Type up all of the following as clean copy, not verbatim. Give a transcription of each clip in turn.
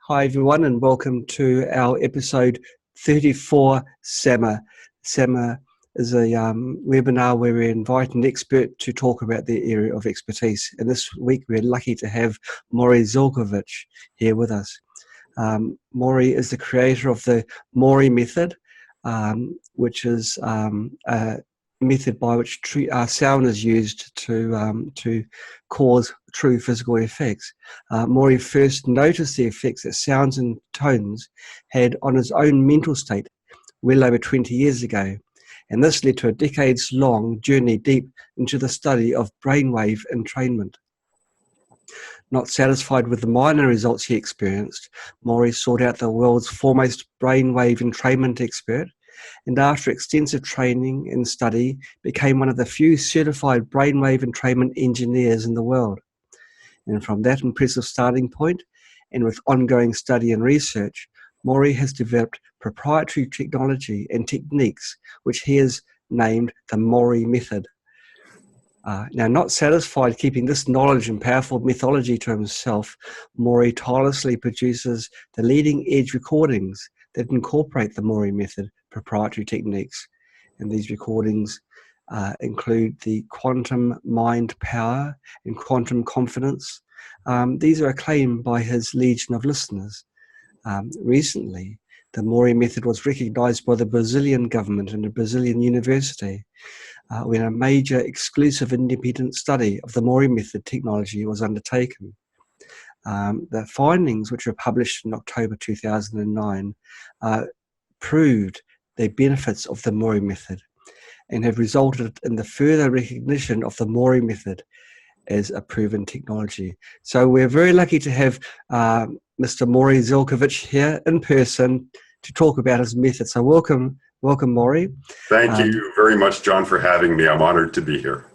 Hi everyone, and welcome to our episode 34 SAMA. SAMA is a webinar where we invite an expert to talk about their area of expertise. And this week we're lucky to have Morry Zelcovitch here with us. Morry is the creator of the Morry Method, which is a method by which sound is used to cause true physical effects. Morry first noticed the effects that sounds and tones had on his own mental state well over 20 years ago, and this led to a decades-long journey deep into the study of brainwave entrainment. Not satisfied with the minor results he experienced, Morry sought out the world's foremost brainwave entrainment expert, and after extensive training and study, became one of the few certified brainwave entrainment engineers in the world. And from that impressive starting point, and with ongoing study and research, Morry has developed proprietary technology and techniques, which he has named the Morry Method. Now, not satisfied keeping this knowledge and powerful methodology to himself, Morry tirelessly produces the leading-edge recordings that incorporate the Morry Method proprietary techniques. And these recordings include the quantum mind power and quantum confidence. These are acclaimed by his legion of listeners. Recently, the Morry Method was recognized by the Brazilian government and a Brazilian university when a major exclusive independent study of the Morry Method technology was undertaken. The findings, which were published in October 2009, proved the benefits of the Morry Method and have resulted in the further recognition of the Morry Method as a proven technology. So we're very lucky to have Mr. Morry Zelcovitch here in person to talk about his method. So welcome, Morry. Thank you very much, John, for having me. I'm honored to be here.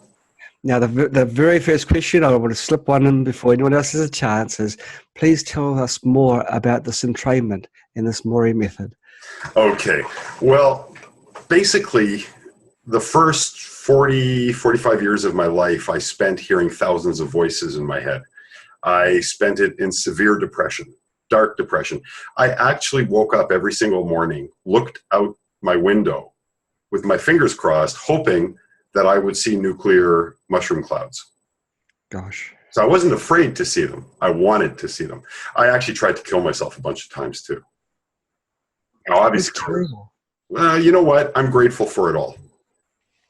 Now, the very first question, I want to slip one in before anyone else has a chance, is please tell us more about this entrainment and this Morry Method. Okay. Well, basically, the first 45 years of my life, I spent hearing thousands of voices in my head. I spent it in severe depression, dark depression. I actually woke up every single morning, looked out my window with my fingers crossed, hoping that I would see nuclear mushroom clouds. Gosh. So I wasn't afraid to see them. I wanted to see them. I actually tried to kill myself a bunch of times too. Now, obviously, you know what? I'm grateful for it all.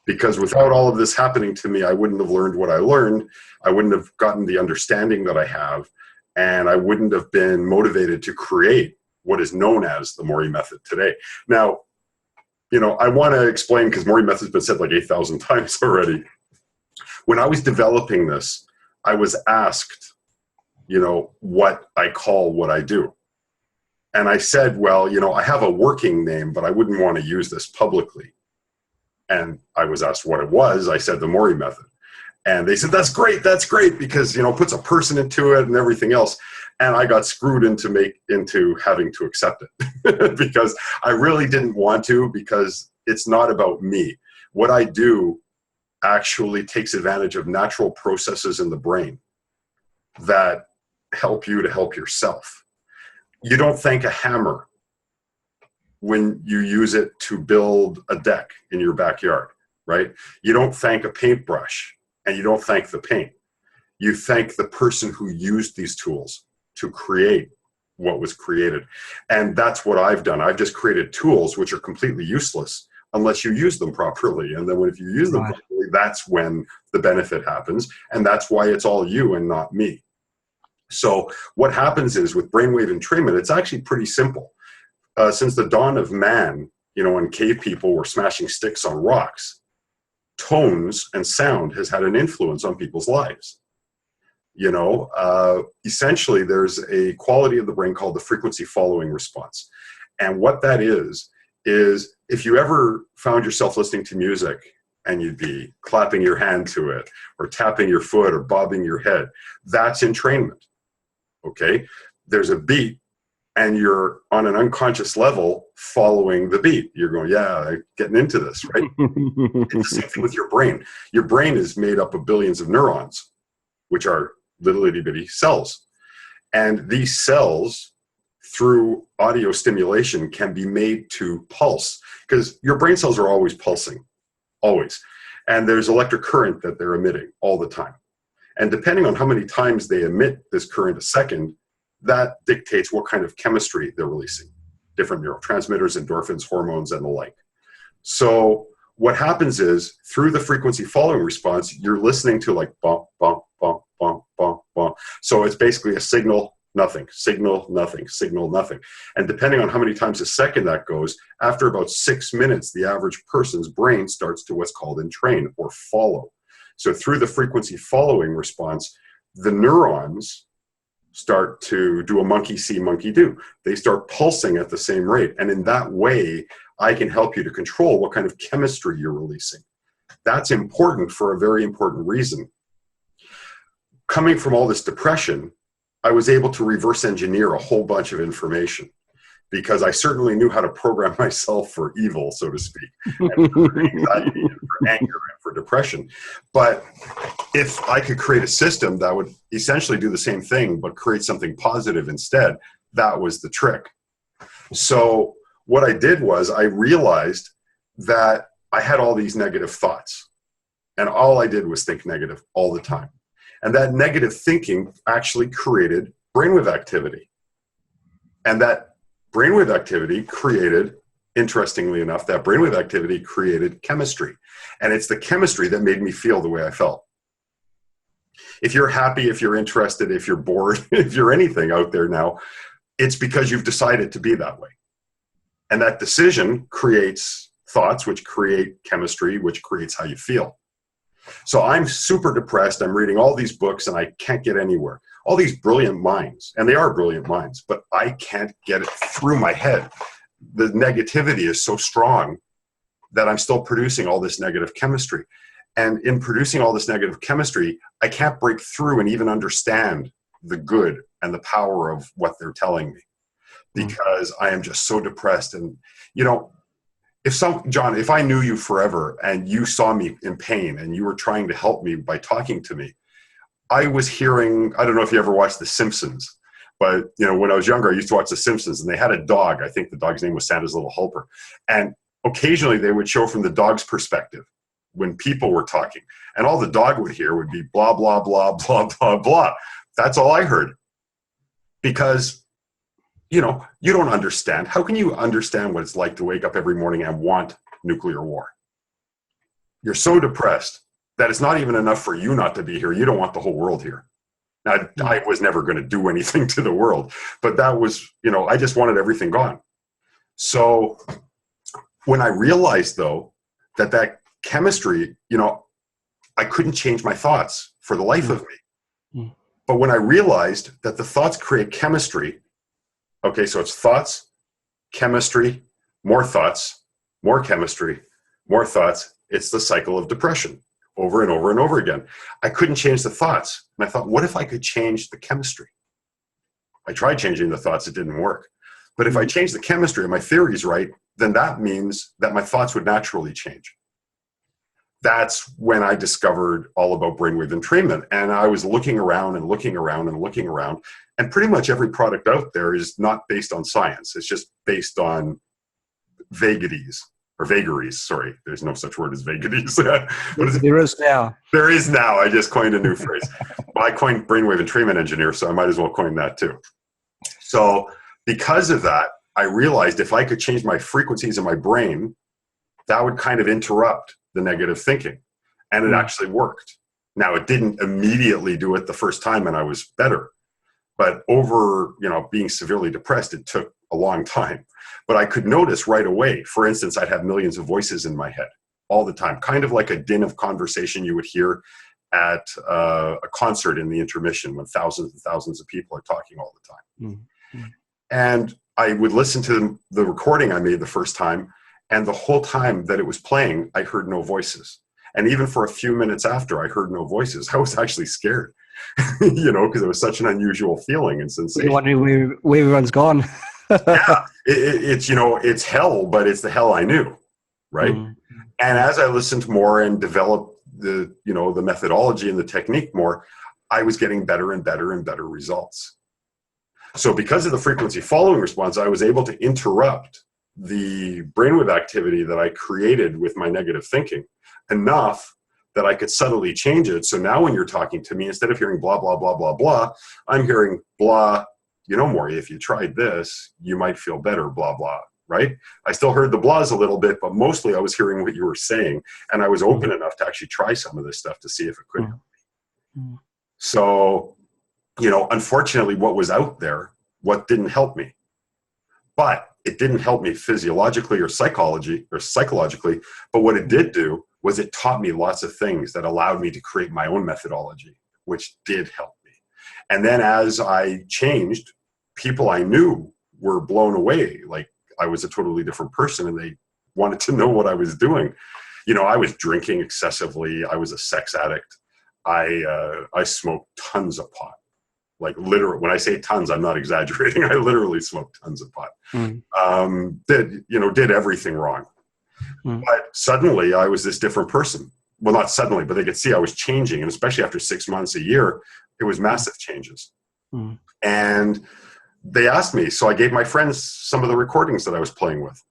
Because without all of this happening to me, I wouldn't have learned what I learned. I wouldn't have gotten the understanding that I have. And I wouldn't have been motivated to create what is known as the Morry Method today. Now, you know, I want to explain, because Morry Method has been said like 8,000 times already. When I was developing this, I was asked, you know, what I call what I do. And I said, well, you know, I have a working name, but I wouldn't want to use this publicly. And I was asked what it was. I said the Morry Method. And they said, that's great, because, you know, it puts a person into it and everything else. And I got screwed into having to accept it because I really didn't want to, because it's not about me. What I do actually takes advantage of natural processes in the brain that help you to help yourself. You don't thank a hammer when you use it to build a deck in your backyard, right? You don't thank a paintbrush, and you don't thank the paint. You thank the person who used these tools to create what was created. And that's what I've done. I've just created tools which are completely useless unless you use them properly. And then if you use them properly, that's when the benefit happens. And that's why it's all you and not me. So what happens is with brainwave entrainment, it's actually pretty simple. Since the dawn of man, you know, when cave people were smashing sticks on rocks, tones and sound has had an influence on people's lives. You know, essentially there's a quality of the brain called the frequency following response. And what that is if you ever found yourself listening to music and you'd be clapping your hand to it or tapping your foot or bobbing your head, that's entrainment. Okay? There's a beat and you're on an unconscious level following the beat. You're going, yeah, I'm getting into this, right? It's the same thing with your brain. Your brain is made up of billions of neurons, which are little itty bitty cells. And these cells through audio stimulation can be made to pulse, because your brain cells are always pulsing, always. And there's electric current that they're emitting all the time. And depending on how many times they emit this current a second, that dictates what kind of chemistry they're releasing. Different neurotransmitters, endorphins, hormones, and the like. So what happens is, through the frequency following response, you're listening to like bump, bump, bump, bump, bump, bump. So it's basically a signal, nothing, signal, nothing, signal, nothing. And depending on how many times a second that goes, after about 6 minutes, the average person's brain starts to what's called entrain, or follow. So through the frequency following response, the neurons start to do a monkey see, monkey do. They start pulsing at the same rate. And in that way, I can help you to control what kind of chemistry you're releasing. That's important for a very important reason. Coming from all this depression, I was able to reverse engineer a whole bunch of information, because I certainly knew how to program myself for evil, so to speak, and for anxiety, and for anger, and for depression. But if I could create a system that would essentially do the same thing, but create something positive instead, that was the trick. So what I did was, I realized that I had all these negative thoughts, and all I did was think negative all the time. And that negative thinking actually created brainwave activity. And that brainwave activity created, interestingly enough, that brainwave activity created chemistry. And it's the chemistry that made me feel the way I felt. If you're happy, if you're interested, if you're bored, if you're anything out there now, it's because you've decided to be that way. And that decision creates thoughts, which create chemistry, which creates how you feel. So I'm super depressed. I'm reading all these books and I can't get anywhere. All these brilliant minds, and they are brilliant minds, but I can't get it through my head. The negativity is so strong that I'm still producing all this negative chemistry. And in producing all this negative chemistry, I can't break through and even understand the good and the power of what they're telling me, because I am just so depressed. And, you know, John, if I knew you forever and you saw me in pain and you were trying to help me by talking to me, I was hearing, I don't know if you ever watched The Simpsons, but, you know, when I was younger, I used to watch The Simpsons, and they had a dog. I think the dog's name was Santa's Little Helper. And occasionally they would show from the dog's perspective when people were talking, and all the dog would hear would be blah, blah, blah, blah, blah, blah. That's all I heard, because, you know, you don't understand. How can you understand what it's like to wake up every morning and want nuclear war? You're so depressed that it's not even enough for you not to be here. You don't want the whole world here. Now, I was never going to do anything to the world, but that was, you know, I just wanted everything gone. So when I realized, though, that chemistry, you know, I couldn't change my thoughts for the life of me. But when I realized that the thoughts create chemistry, okay, so it's thoughts, chemistry, more thoughts, more chemistry, more thoughts. It's the cycle of depression over and over and over again. I couldn't change the thoughts. And I thought, what if I could change the chemistry? I tried changing the thoughts. It didn't work. But if I change the chemistry and my theory is right, then that means that my thoughts would naturally change. That's when I discovered all about brainwave entrainment. And I was looking around and looking around and looking around. And pretty much every product out there is not based on science. It's just based on vagaries. Or vagaries, sorry. There's no such word as vagaries. There is now. There is now. I just coined a new phrase. Well, I coined brainwave entrainment engineer, so I might as well coin that too. So because of that, I realized if I could change my frequencies in my brain, that would kind of interrupt the negative thinking. And it actually worked. Now, it didn't immediately do it the first time and I was better. But over, you know, being severely depressed, it took a long time. But I could notice right away, for instance, I'd have millions of voices in my head all the time, kind of like a din of conversation you would hear at a concert in the intermission when thousands and thousands of people are talking all the time. And I would listen to the recording I made the first time, and the whole time that it was playing, I heard no voices. And even for a few minutes after I heard no voices, I was actually scared, you know, because it was such an unusual feeling and sensation. You're wondering where everyone's gone. Yeah, it's, you know, it's hell, but it's the hell I knew, right? And as I listened more and developed the, you know, the methodology and the technique more, I was getting better and better and better results. So because of the frequency following response, I was able to interrupt the brainwave activity that I created with my negative thinking enough that I could subtly change it. So now when you're talking to me, instead of hearing blah, blah, blah, blah, blah, I'm hearing blah, you know, Morry, if you tried this, you might feel better, blah, blah, right? I still heard the blahs a little bit, but mostly I was hearing what you were saying. And I was open enough to actually try some of this stuff to see if it could help me. So, you know, unfortunately, what was out there, what didn't help me. But it didn't help me physiologically or psychologically. But what it did do was it taught me lots of things that allowed me to create my own methodology, which did help me. And then as I changed, people I knew were blown away. Like I was a totally different person and they wanted to know what I was doing. You know, I was drinking excessively. I was a sex addict. I smoked tons of pot. Like literally, when I say tons, I'm not exaggerating. I literally smoked tons of pot. Did everything wrong. But suddenly I was this different person. Well, not suddenly, but they could see I was changing. And especially after 6 months, a year, it was massive changes. And they asked me, so I gave my friends some of the recordings that I was playing with.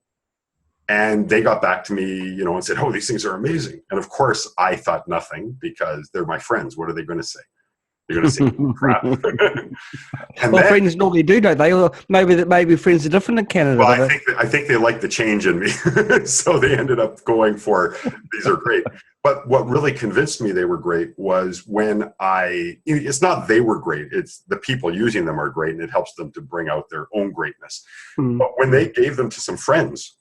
And they got back to me, you know, and said, oh, these things are amazing. And of course, I thought nothing because they're my friends. What are they going to say? They're going to say crap. Well, friends normally do, don't they? Or maybe friends are different in Canada. Well, I think they like the change in me. So they ended up going for, these are great. But what really convinced me they were great was when it's not they were great, it's the people using them are great and it helps them to bring out their own greatness. But when they gave them to some friends,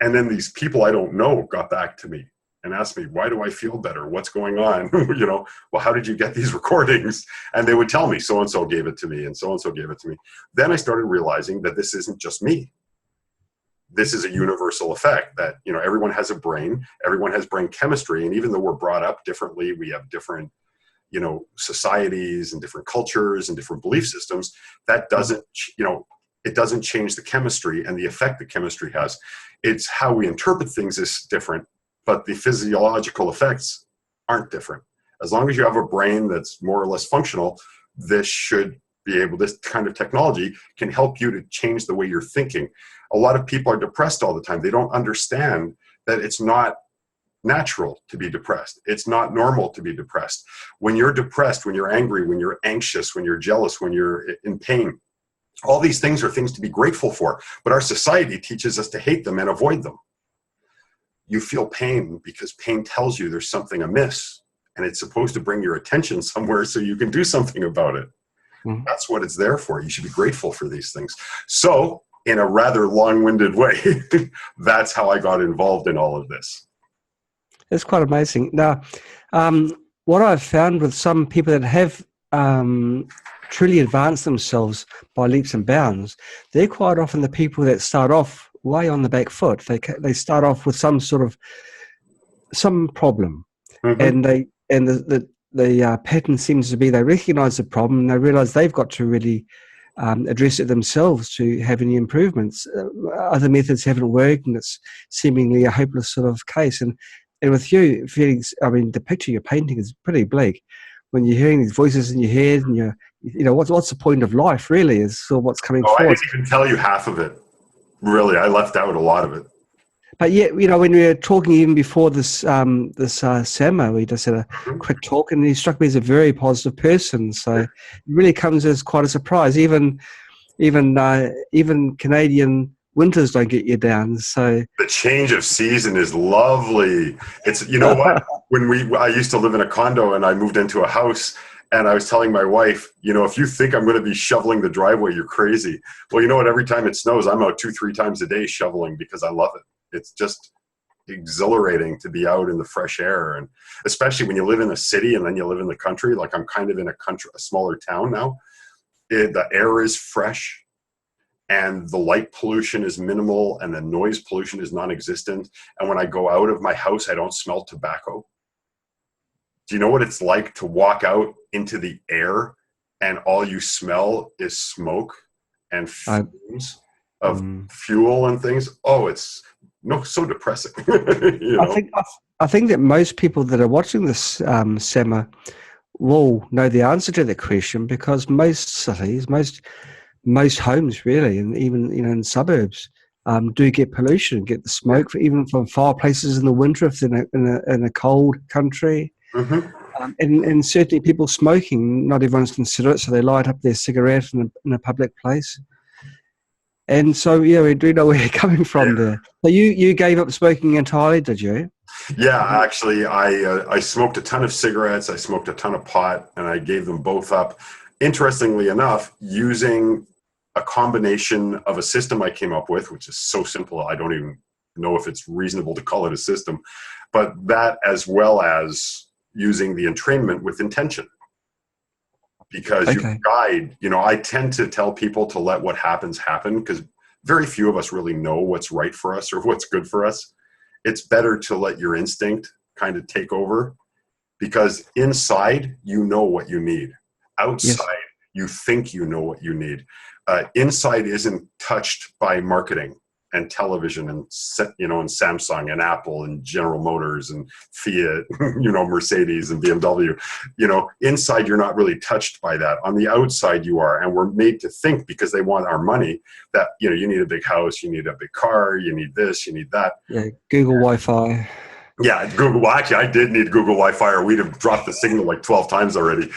and then these people I don't know got back to me and asked me, why do I feel better? What's going on? You know, well, how did you get these recordings? And they would tell me, so-and-so gave it to me and so-and-so gave it to me. Then I started realizing that this isn't just me. This is a universal effect that, you know, everyone has a brain, everyone has brain chemistry. And even though we're brought up differently, we have different, you know, societies and different cultures and different belief systems, that doesn't, you know, it doesn't change the chemistry and the effect that chemistry has. It's how we interpret things is different, but the physiological effects aren't different. As long as you have a brain that's more or less functional, this kind of technology can help you to change the way you're thinking. A lot of people are depressed all the time. They don't understand that it's not natural to be depressed. It's not normal to be depressed. When you're depressed, when you're angry, when you're anxious, when you're jealous, when you're in pain, all these things are things to be grateful for. But our society teaches us to hate them and avoid them. You feel pain because pain tells you there's something amiss, and it's supposed to bring your attention somewhere so you can do something about it. That's what it's there for. You should be grateful for these things. So, in a rather long-winded way, that's how I got involved in all of this. It's quite amazing. Now, what I've found with some people that have truly advanced themselves by leaps and bounds, they're quite often the people that start off way on the back foot. They start off with some problem, and the pattern seems to be they recognize the problem and they realize they've got to really address it themselves to have any improvements. Other methods haven't worked and it's seemingly a hopeless sort of case. And with you, Felix, I mean, the picture you're painting is pretty bleak. When you're hearing these voices in your head and you know, what's the point of life really is sort of what's coming forward. I didn't even tell you half of it. Really, I left out a lot of it. But yet, you know, when we were talking even before this Sama, we just had a quick talk, and he struck me as a very positive person. So it really comes as quite a surprise. Even Canadian winters don't get you down. So the change of season is lovely. It's, you know what? I used to live in a condo and I moved into a house. And I was telling my wife, you know, if you think I'm going to be shoveling the driveway, you're crazy. Well, you know what? Every time it snows, I'm out 2-3 times a day shoveling because I love it. It's just exhilarating to be out in the fresh air. And especially when you live in a city and then you live in the country, like I'm kind of in a smaller town now. The air is fresh and the light pollution is minimal and the noise pollution is non-existent. And when I go out of my house, I don't smell tobacco. Do you know what it's like to walk out into the air and all you smell is smoke and fumes of fuel and things? Oh, it's so depressing. You know? I think that most people that are watching this Sama will know the answer to that question, because most cities, most homes really, and even in suburbs, do get pollution, get the smoke, even from fireplaces in the winter if they're in a cold country. Mm-hmm. And certainly people smoking, not everyone's considerate, so they light up their cigarette in a public place. And so, yeah, we do know where you're coming from there. So you gave up smoking entirely, did you? Yeah, actually, I smoked a ton of cigarettes, I smoked a ton of pot, and I gave them both up. Interestingly enough, using a combination of a system I came up with, which is so simple, I don't even know if it's reasonable to call it a system, but that as well as using the entrainment with intention. Because you guide, I tend to tell people to let what happens happen, because very few of us really know what's right for us or what's good for us. It's better to let your instinct kind of take over, because inside, you know what you need. Outside, you think you know what you need. Inside isn't touched by marketing and television and and Samsung and Apple and General Motors and Fiat, Mercedes and BMW. Inside you're not really touched by that. On the outside you are, and we're made to think, because they want our money, that you need a big house, you need a big car, you need this, you need that. Yeah, Google Wi-Fi. Yeah, Google. Well, actually, I did need Google Wi-Fi, or we'd have dropped the signal like 12 times already.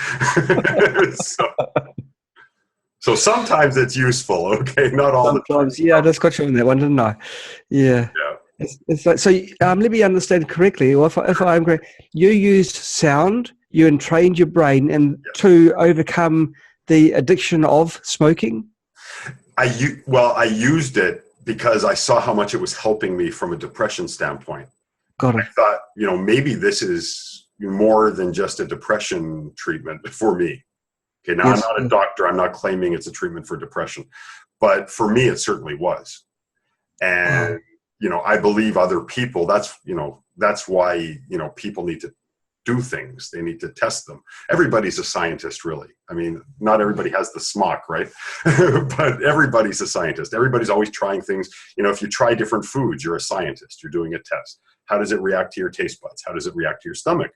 So sometimes it's useful, okay? Not all sometimes, the time. Yeah, I just got you on that one, didn't I? Yeah. It's like, so let me understand correctly, or if I'm correct, you used sound, you entrained your brain to overcome the addiction of smoking? I used it because I saw how much it was helping me from a depression standpoint. Got it. I thought, maybe this is more than just a depression treatment for me. Okay, now I'm not a doctor. I'm not claiming it's a treatment for depression. But for me, it certainly was. And, I believe other people, that's why, people need to do things. They need to test them. Everybody's a scientist, really. I mean, not everybody has the smock, right? But everybody's a scientist. Everybody's always trying things. If you try different foods, you're a scientist. You're doing a test. How does it react to your taste buds? How does it react to your stomach?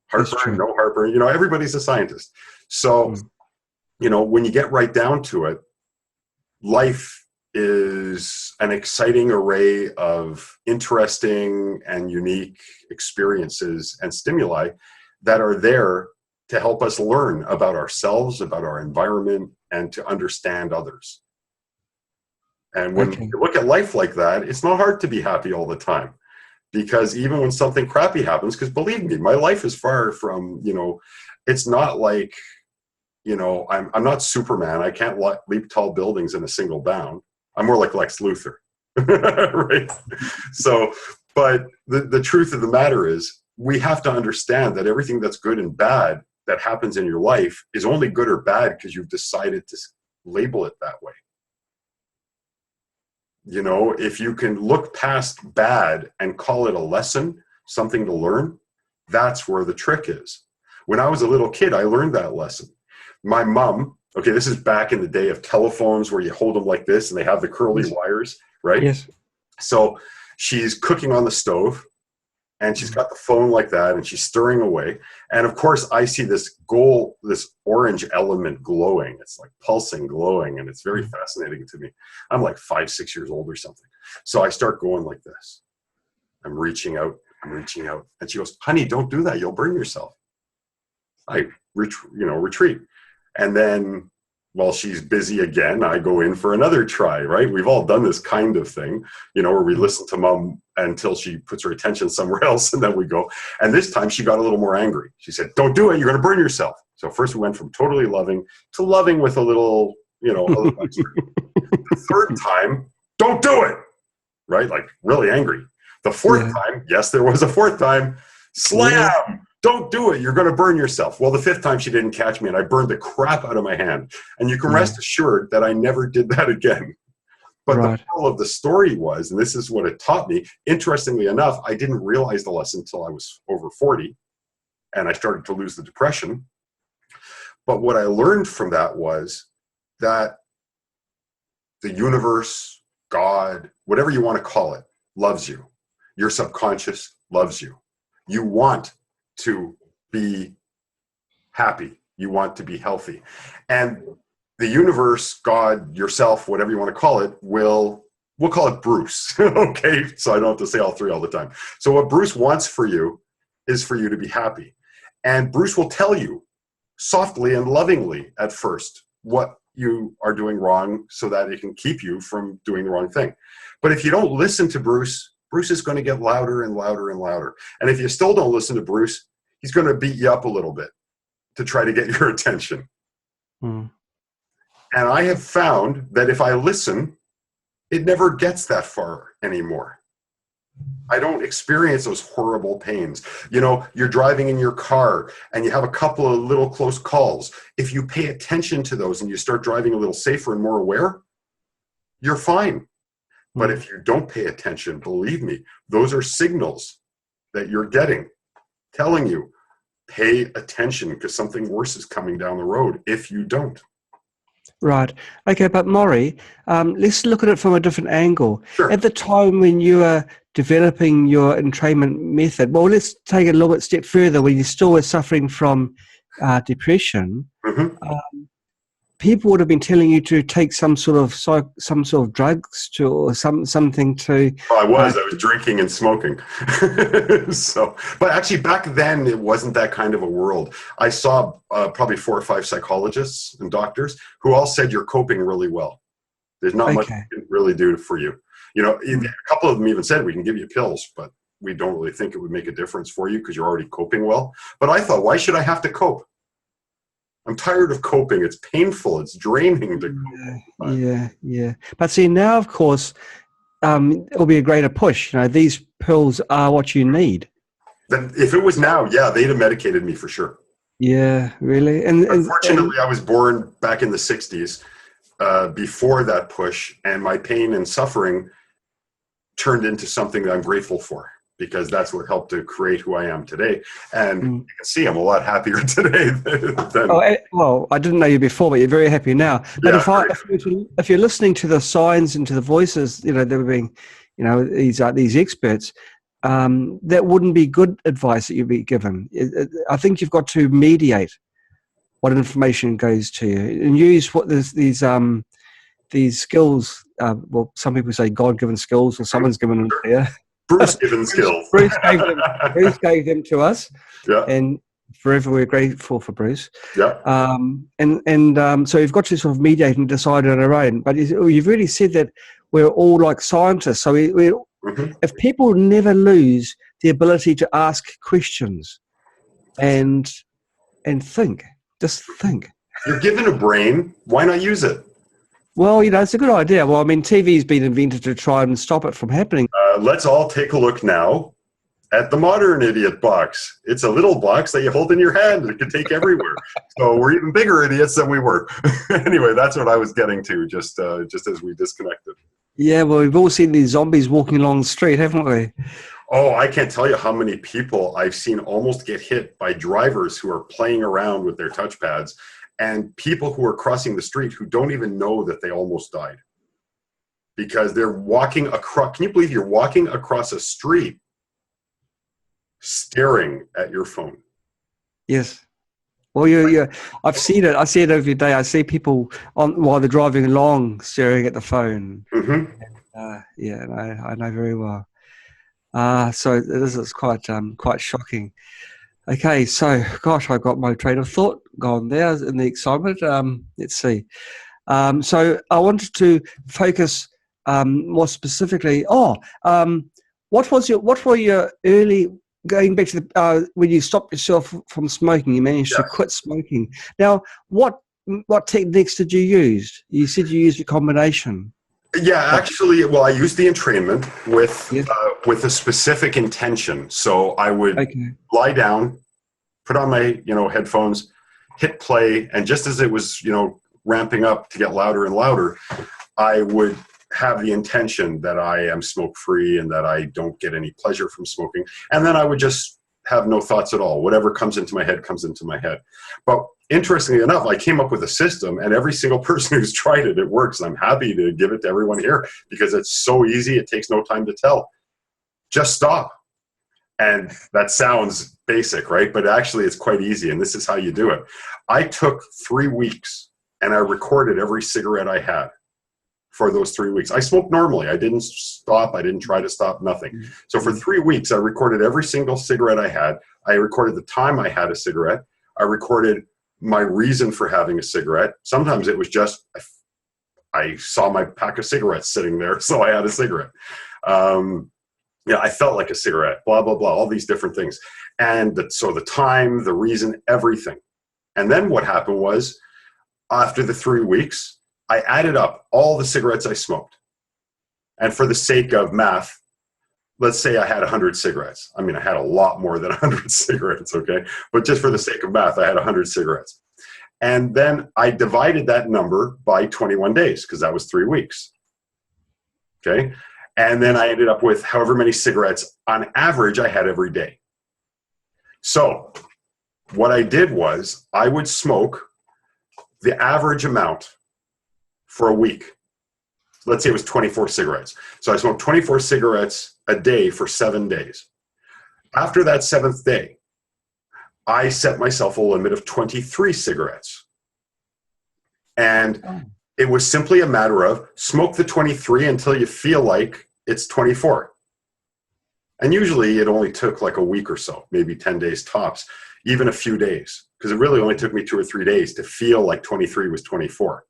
Heartburn, no heartburn, everybody's a scientist. So, when you get right down to it, life is an exciting array of interesting and unique experiences and stimuli that are there to help us learn about ourselves, about our environment, and to understand others. And when you look at life like that, it's not hard to be happy all the time. Because even when something crappy happens, because believe me, my life is far from, it's not like, I'm not Superman. I can't leap tall buildings in a single bound. I'm more like Lex Luthor, right? So, but the truth of the matter is, we have to understand that everything that's good and bad that happens in your life is only good or bad because you've decided to label it that way. If you can look past bad and call it a lesson, something to learn, that's where the trick is. When I was a little kid, I learned that lesson. My mom, this is back in the day of telephones where you hold them like this and they have the curly wires, right? Yes. So she's cooking on the stove and she's got the phone like that and she's stirring away. And of course I see this orange element glowing. It's like pulsing, glowing, and it's very fascinating to me. I'm like 5-6 years old or something. So I start going like this. I'm reaching out. And she goes, honey, don't do that. You'll burn yourself. I retreat. And then while she's busy again, I go in for another try, right? We've all done this kind of thing, where we listen to mom until she puts her attention somewhere else, and then we go. And this time she got a little more angry. She said, don't do it. You're going to burn yourself. So first we went from totally loving to loving with a little, a little extreme. The third time, don't do it, right? Like really angry. The fourth time, yes, there was a fourth time, slam. Yeah. Don't do it. You're going to burn yourself. Well, the fifth time she didn't catch me and I burned the crap out of my hand. And you can rest assured that I never did that again. But the moral of the story was, and this is what it taught me, interestingly enough, I didn't realize the lesson until I was over 40 and I started to lose the depression. But what I learned from that was that the universe, God, whatever you want to call it, loves you. Your subconscious loves you. You want to be happy. You want to be healthy. And the universe, God, yourself, whatever you want to call it, we'll call it Bruce. Okay, so I don't have to say all three all the time. So what Bruce wants for you is for you to be happy. And Bruce will tell you softly and lovingly at first what you are doing wrong so that it can keep you from doing the wrong thing. But if you don't listen to Bruce, Bruce is going to get louder and louder and louder. And if you still don't listen to Bruce, he's going to beat you up a little bit to try to get your attention. And I have found that if I listen, it never gets that far anymore. I don't experience those horrible pains. You know, you're driving in your car and you have a couple of little close calls. If you pay attention to those and you start driving a little safer and more aware, you're fine. But if you don't pay attention, believe me, those are signals that you're getting, telling you, pay attention because something worse is coming down the road if you don't. Right. Okay, but Morry, let's look at it from a different angle. Sure. At the time when you were developing your entrainment method, well, let's take it a little bit step further. When you still were suffering from depression, people would have been telling you to take some sort of drugs or something to. Well, I was drinking and smoking. So, but actually back then it wasn't that kind of a world. I saw probably 4 or 5 psychologists and doctors who all said you're coping really well. There's not much we can really do for you. You know, a couple of them even said we can give you pills, but we don't really think it would make a difference for you because you're already coping well. But I thought, why should I have to cope? I'm tired of coping. It's painful. It's draining to cope. Yeah. But see, now, of course, it'll be a greater push. You know, these pills are what you need. Then if it was now, yeah, they'd have medicated me for sure. Yeah, really. And unfortunately, I was born back in the 60s, before that push, and my pain and suffering turned into something that I'm grateful for, because that's what helped to create who I am today. And you can see I'm a lot happier today than... well, I didn't know you before, but you're very happy now. But if you're listening to the signs and to the voices, you know, that were being, you know, these experts, that wouldn't be good advice that you'd be given. I think you've got to mediate what information goes to you and use what these skills. Well, some people say God-given skills, or someone's given them here. Bruce-given skills. Bruce gave them to us, and forever we're grateful for Bruce. Yeah. So you've got to sort of mediate and decide on our own. But you've really said that we're all like scientists. So if people never lose the ability to ask questions and think, just think. You're given a brain. Why not use it? Well, you know, it's a good idea. Well, I mean, TV's been invented to try and stop it from happening. Let's all take a look now at the modern idiot box. It's a little box that you hold in your hand and it can take everywhere. So we're even bigger idiots than we were. Anyway, that's what I was getting to just as we disconnected. Yeah, well, we've all seen these zombies walking along the street, haven't we? Oh, I can't tell you how many people I've seen almost get hit by drivers who are playing around with their touchpads, and people who are crossing the street who don't even know that they almost died. Because they're walking across, can you believe you're walking across a street staring at your phone? Yes. Well, I've seen it. I see it every day. I see people while they're driving along staring at the phone. Mm-hmm. And, I know very well. So this is quite shocking. Okay, so gosh, I got my train of thought gone there in the excitement. Let's see. So I wanted to focus more specifically. What were your early, going back to when you stopped yourself from smoking? You managed to quit smoking. Now, what techniques did you use? You said you used a combination. Yeah, actually, well, I used the entrainment with a specific intention. So I would lie down, put on my headphones, hit play, and just as it was ramping up to get louder and louder, I would have the intention that I am smoke free and that I don't get any pleasure from smoking, and then I would just have no thoughts at all. Whatever comes into my head comes into my head. But interestingly enough, I came up with a system, and every single person who's tried it, it works. And I'm happy to give it to everyone here because it's so easy. It takes no time to tell. Just stop. And that sounds basic, right? But actually it's quite easy, and this is how you do it. I took 3 weeks and I recorded every cigarette I had for those 3 weeks. I smoked normally. I didn't stop. I didn't try to stop, nothing. So for 3 weeks, I recorded every single cigarette I had. I recorded the time I had a cigarette. I recorded my reason for having a cigarette. Sometimes it was just, I saw my pack of cigarettes sitting there, so I had a cigarette. Yeah, I felt like a cigarette, blah, blah, blah, all these different things. And so the time, the reason, everything. And then what happened was, after the 3 weeks, I added up all the cigarettes I smoked. And for the sake of math, let's say I had 100 cigarettes. I mean, I had a lot more than 100 cigarettes, okay? But just for the sake of math, I had 100 cigarettes. And then I divided that number by 21 days, because that was 3 weeks, okay? And then I ended up with however many cigarettes on average I had every day. So what I did was I would smoke the average amount for a week. Let's say it was 24 cigarettes. So I smoked 24 cigarettes a day for 7 days. After that 7th day, I set myself a limit of 23 cigarettes. And it was simply a matter of smoke the 23 until you feel like it's 24. And usually it only took like a week or so, maybe 10 days tops, even a few days, because it really only took me 2 or 3 days to feel like 23 was 24.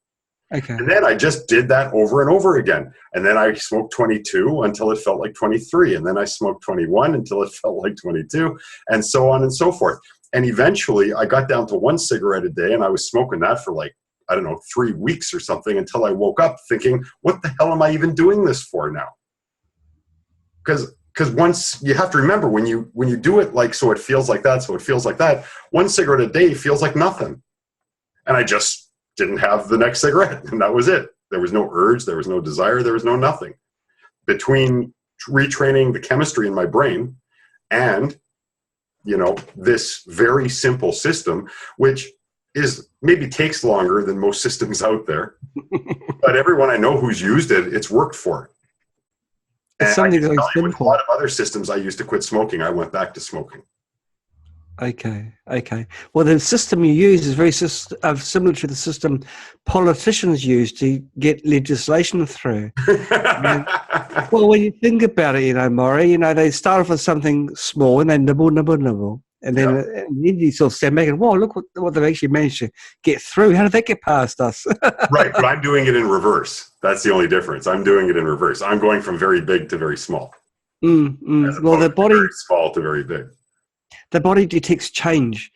Okay. And then I just did that over and over again. And then I smoked 22 until it felt like 23. And then I smoked 21 until it felt like 22, and so on and so forth. And eventually I got down to 1 cigarette a day, and I was smoking that for like, I don't know, 3 weeks or something, until I woke up thinking, what the hell am I even doing this for now? Because once, you have to remember, when you do it like, so it feels like that, so it feels like that, 1 cigarette a day feels like nothing. And I just didn't have the next cigarette, and that was it. There was no urge, there was no desire, there was no nothing. Between retraining the chemistry in my brain and, you know, this very simple system, which is maybe takes longer than most systems out there, but everyone I know who's used it, it's worked for. It's something very simple. With a lot of other systems I used to quit smoking, I went back to smoking. Okay. Well, the system you use is very similar to the system politicians use to get legislation through. Well, when you think about it, you know, Morry, you know, they start off with something small and they nibble. And then, and then you sort of stand back and, whoa, look what they've actually managed to get through. How did that get past us? Right, but I'm doing it in reverse. That's the only difference. I'm doing it in reverse. I'm going from very big to very small. Well, the body, very small to very big. The body detects change,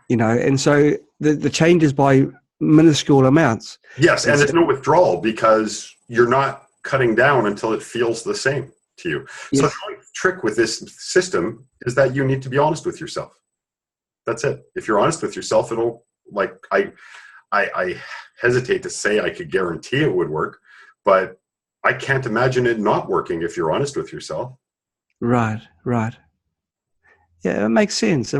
you know, and so the change is by minuscule amounts. Yes, and there's no withdrawal because you're not cutting down until it feels the same to you. Yes. So the only trick with this system is that you need to be honest with yourself. That's it. If you're honest with yourself, it'll, like, I hesitate to say I could guarantee it would work, but I can't imagine it not working if you're honest with yourself. Right. Yeah, it makes sense.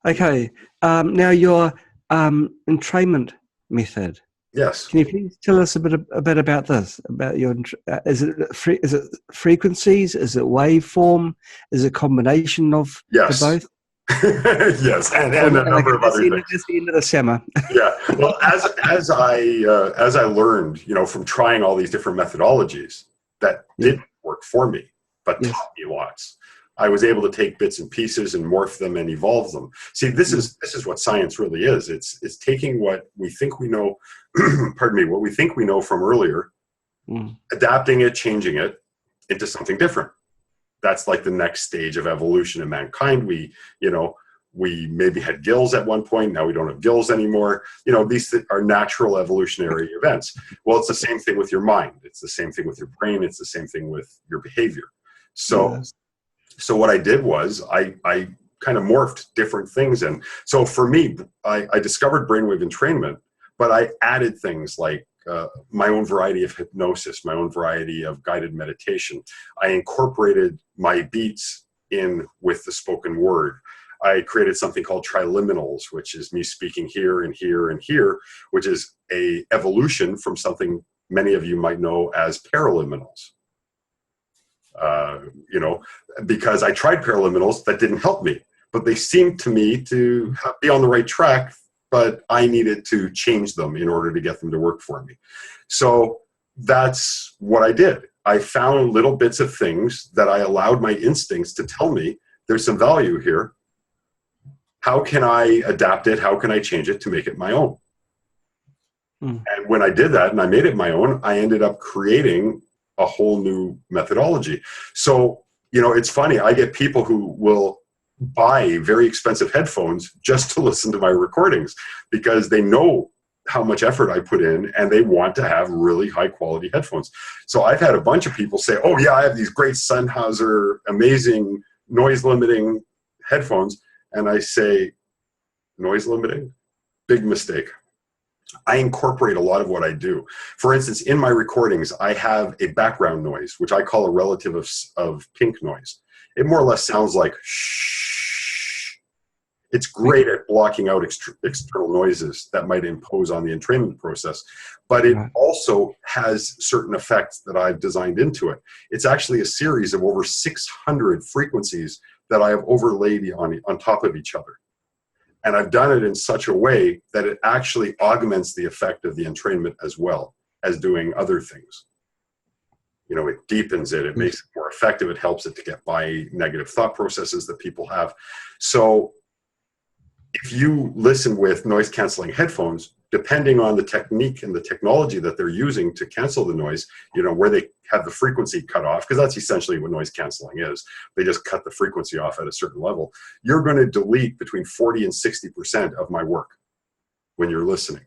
Okay. Now your entrainment method. Yes. Can you please tell us a bit about this? About your is it frequencies? Is it waveform? Is it a combination of the both? Yes, and a number of other things. That's the end of the summer. Yeah. Well, as I learned, you know, from trying all these different methodologies that didn't work for me, but taught me lots. I was able to take bits and pieces and morph them and evolve them. See, this is what science really is. It's taking what we think we know, pardon me, what we think we know from earlier, adapting it, changing it into something different. That's like the next stage of evolution in mankind. We maybe had gills at one point. Now we don't have gills anymore. You know, these are natural evolutionary events. Well, it's the same thing with your mind. It's the same thing with your brain. It's the same thing with your behavior. So what I did was I kind of morphed different things. And so for me, I discovered brainwave entrainment, but I added things like my own variety of hypnosis, my own variety of guided meditation. I incorporated my beats in with the spoken word. I created something called triliminals, which is me speaking here and here and here, which is a evolution from something many of you might know as paraliminals. you know, because I tried paraliminals that didn't help me, but they seemed to me to be on the right track, but I needed to change them in order to get them to work for me. So that's what I did. I found little bits of things that I allowed my instincts to tell me there's some value here. How can I adapt it? How can I change it to make it my own? And when I did that and I made it my own, I ended up creating a whole new methodology. So, you know, it's funny. I get people who will buy very expensive headphones just to listen to my recordings because they know how much effort I put in and they want to have really high quality headphones. So I've had a bunch of people say, oh yeah, I have these great Sennheiser, amazing noise limiting headphones. And I say, noise limiting? Big mistake. I incorporate a lot of what I do. For instance, in my recordings, I have a background noise, which I call a relative of pink noise. It more or less sounds like shh. It's great at blocking out external noises that might impose on the entrainment process, but it also has certain effects that I've designed into it. It's actually a series of over 600 frequencies that I have overlaid on top of each other. And I've done it in such a way that it actually augments the effect of the entrainment as well as doing other things. You know, it deepens it, it makes it more effective, it helps it to get by negative thought processes that people have. So if you listen with noise canceling headphones, depending on the technique and the technology that they're using to cancel the noise, you know, where they have the frequency cut off, because that's essentially what noise canceling is. They just cut the frequency off at a certain level. You're going to delete between 40 and 60% of my work when you're listening.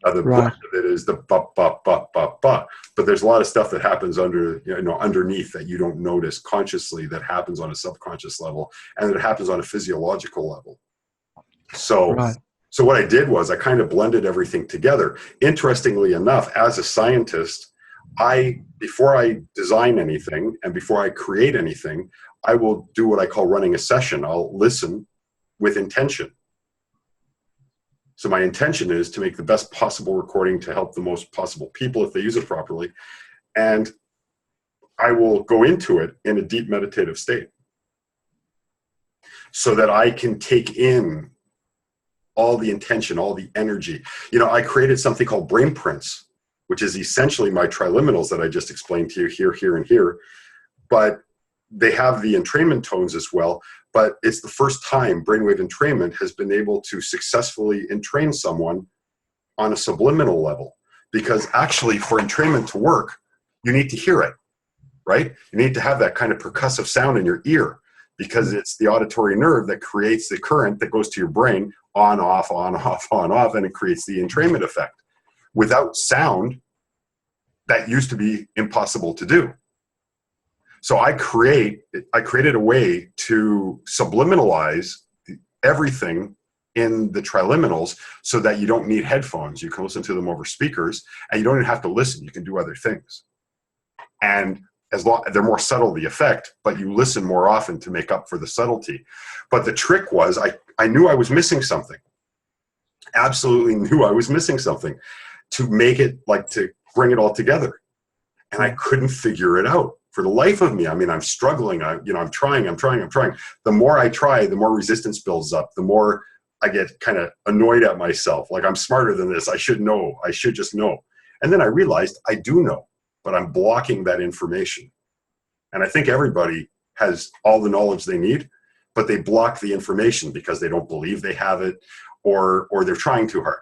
The brunt of it is the bop, bop, bop, bop, bop. But there's a lot of stuff that happens underneath that you don't notice consciously, that happens on a subconscious level, and it happens on a physiological level. So what I did was I kind of blended everything together. Interestingly enough, as a scientist, before I design anything and before I create anything, I will do what I call running a session. I'll listen with intention. So my intention is to make the best possible recording to help the most possible people if they use it properly. And I will go into it in a deep meditative state so that I can take in all the intention, all the energy. You know, I created something called brain prints, which is essentially my triliminals that I just explained to you here, here, and here. But they have the entrainment tones as well. But it's the first time Brainwave entrainment has been able to successfully entrain someone on a subliminal level. Because actually, for entrainment to work, you need to hear it, right? You need to have that kind of percussive sound in your ear, because it's the auditory nerve that creates the current that goes to your brain on, off, on, off, on, off, and it creates the entrainment effect. Without sound, that used to be impossible to do. So I created a way to subliminalize everything in the triliminals so that you don't need headphones. You can listen to them over speakers, and you don't even have to listen. You can do other things. And they're more subtle, the effect, but you listen more often to make up for the subtlety. But the trick was I knew I was missing something. Absolutely knew I was missing something to make it, like, to bring it all together. And I couldn't figure it out for the life of me. I mean, I'm struggling. I'm trying. The more I try, the more resistance builds up. The more I get kind of annoyed at myself. Like, I'm smarter than this. I should know. I should just know. And then I realized I do know, but I'm blocking that information. And I think everybody has all the knowledge they need, but they block the information because they don't believe they have it, or they're trying too hard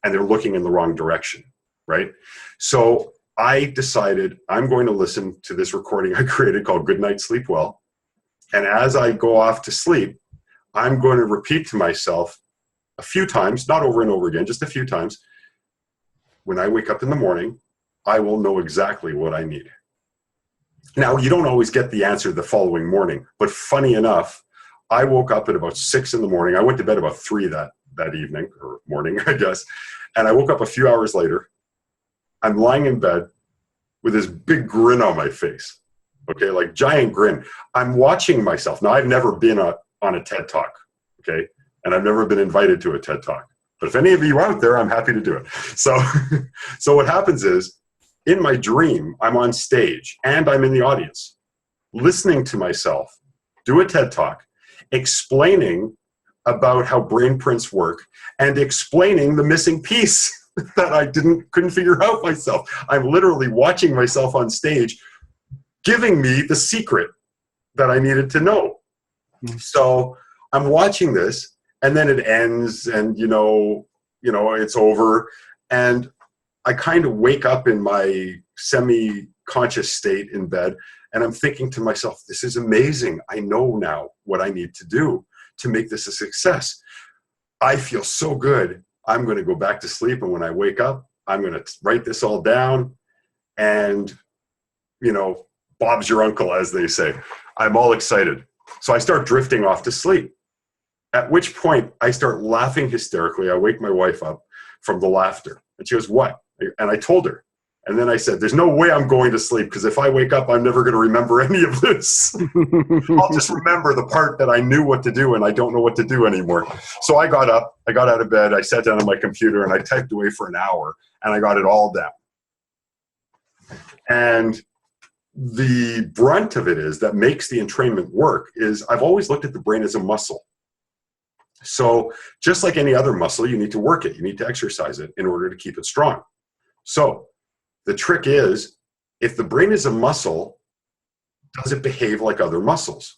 and they're looking in the wrong direction, right? So I decided I'm going to listen to this recording I created called Good Night, Sleep Well. And as I go off to sleep, I'm going to repeat to myself a few times, not over and over again, just a few times. When I wake up in the morning, I will know exactly what I need. Now, you don't always get the answer the following morning, but funny enough, I woke up at about 6 in the morning. I went to bed about 3 that evening, or morning, I guess. And I woke up a few hours later. I'm lying in bed with this big grin on my face, okay, like giant grin. I'm watching myself. Now, I've never been on a TED Talk, okay, and I've never been invited to a TED Talk. But if any of you out there, I'm happy to do it. So what happens is, in my dream, I'm on stage and I'm in the audience. listening to myself do a TED Talk, explaining about how brain prints work and explaining the missing piece that I couldn't figure out myself. I'm literally watching myself on stage, giving me the secret that I needed to know. So I'm watching this, and then it ends, and it's over, and I kind of wake up in my semi-conscious state in bed, and I'm thinking to myself, this is amazing. I know now what I need to do to make this a success. I feel so good. I'm going to go back to sleep, and when I wake up, I'm going to write this all down, and, Bob's your uncle, as they say. I'm all excited. So I start drifting off to sleep, at which point I start laughing hysterically. I wake my wife up from the laughter, and she goes, "What?" And I told her. And then I said, there's no way I'm going to sleep, because if I wake up, I'm never going to remember any of this. I'll just remember the part that I knew what to do, and I don't know what to do anymore. So I got up, I got out of bed, I sat down on my computer, and I typed away for an hour, and I got it all down. And the brunt of it is that makes the entrainment work is I've always looked at the brain as a muscle. So just like any other muscle, you need to work it. You need to exercise it in order to keep it strong. So the trick is, if the brain is a muscle, does it behave like other muscles?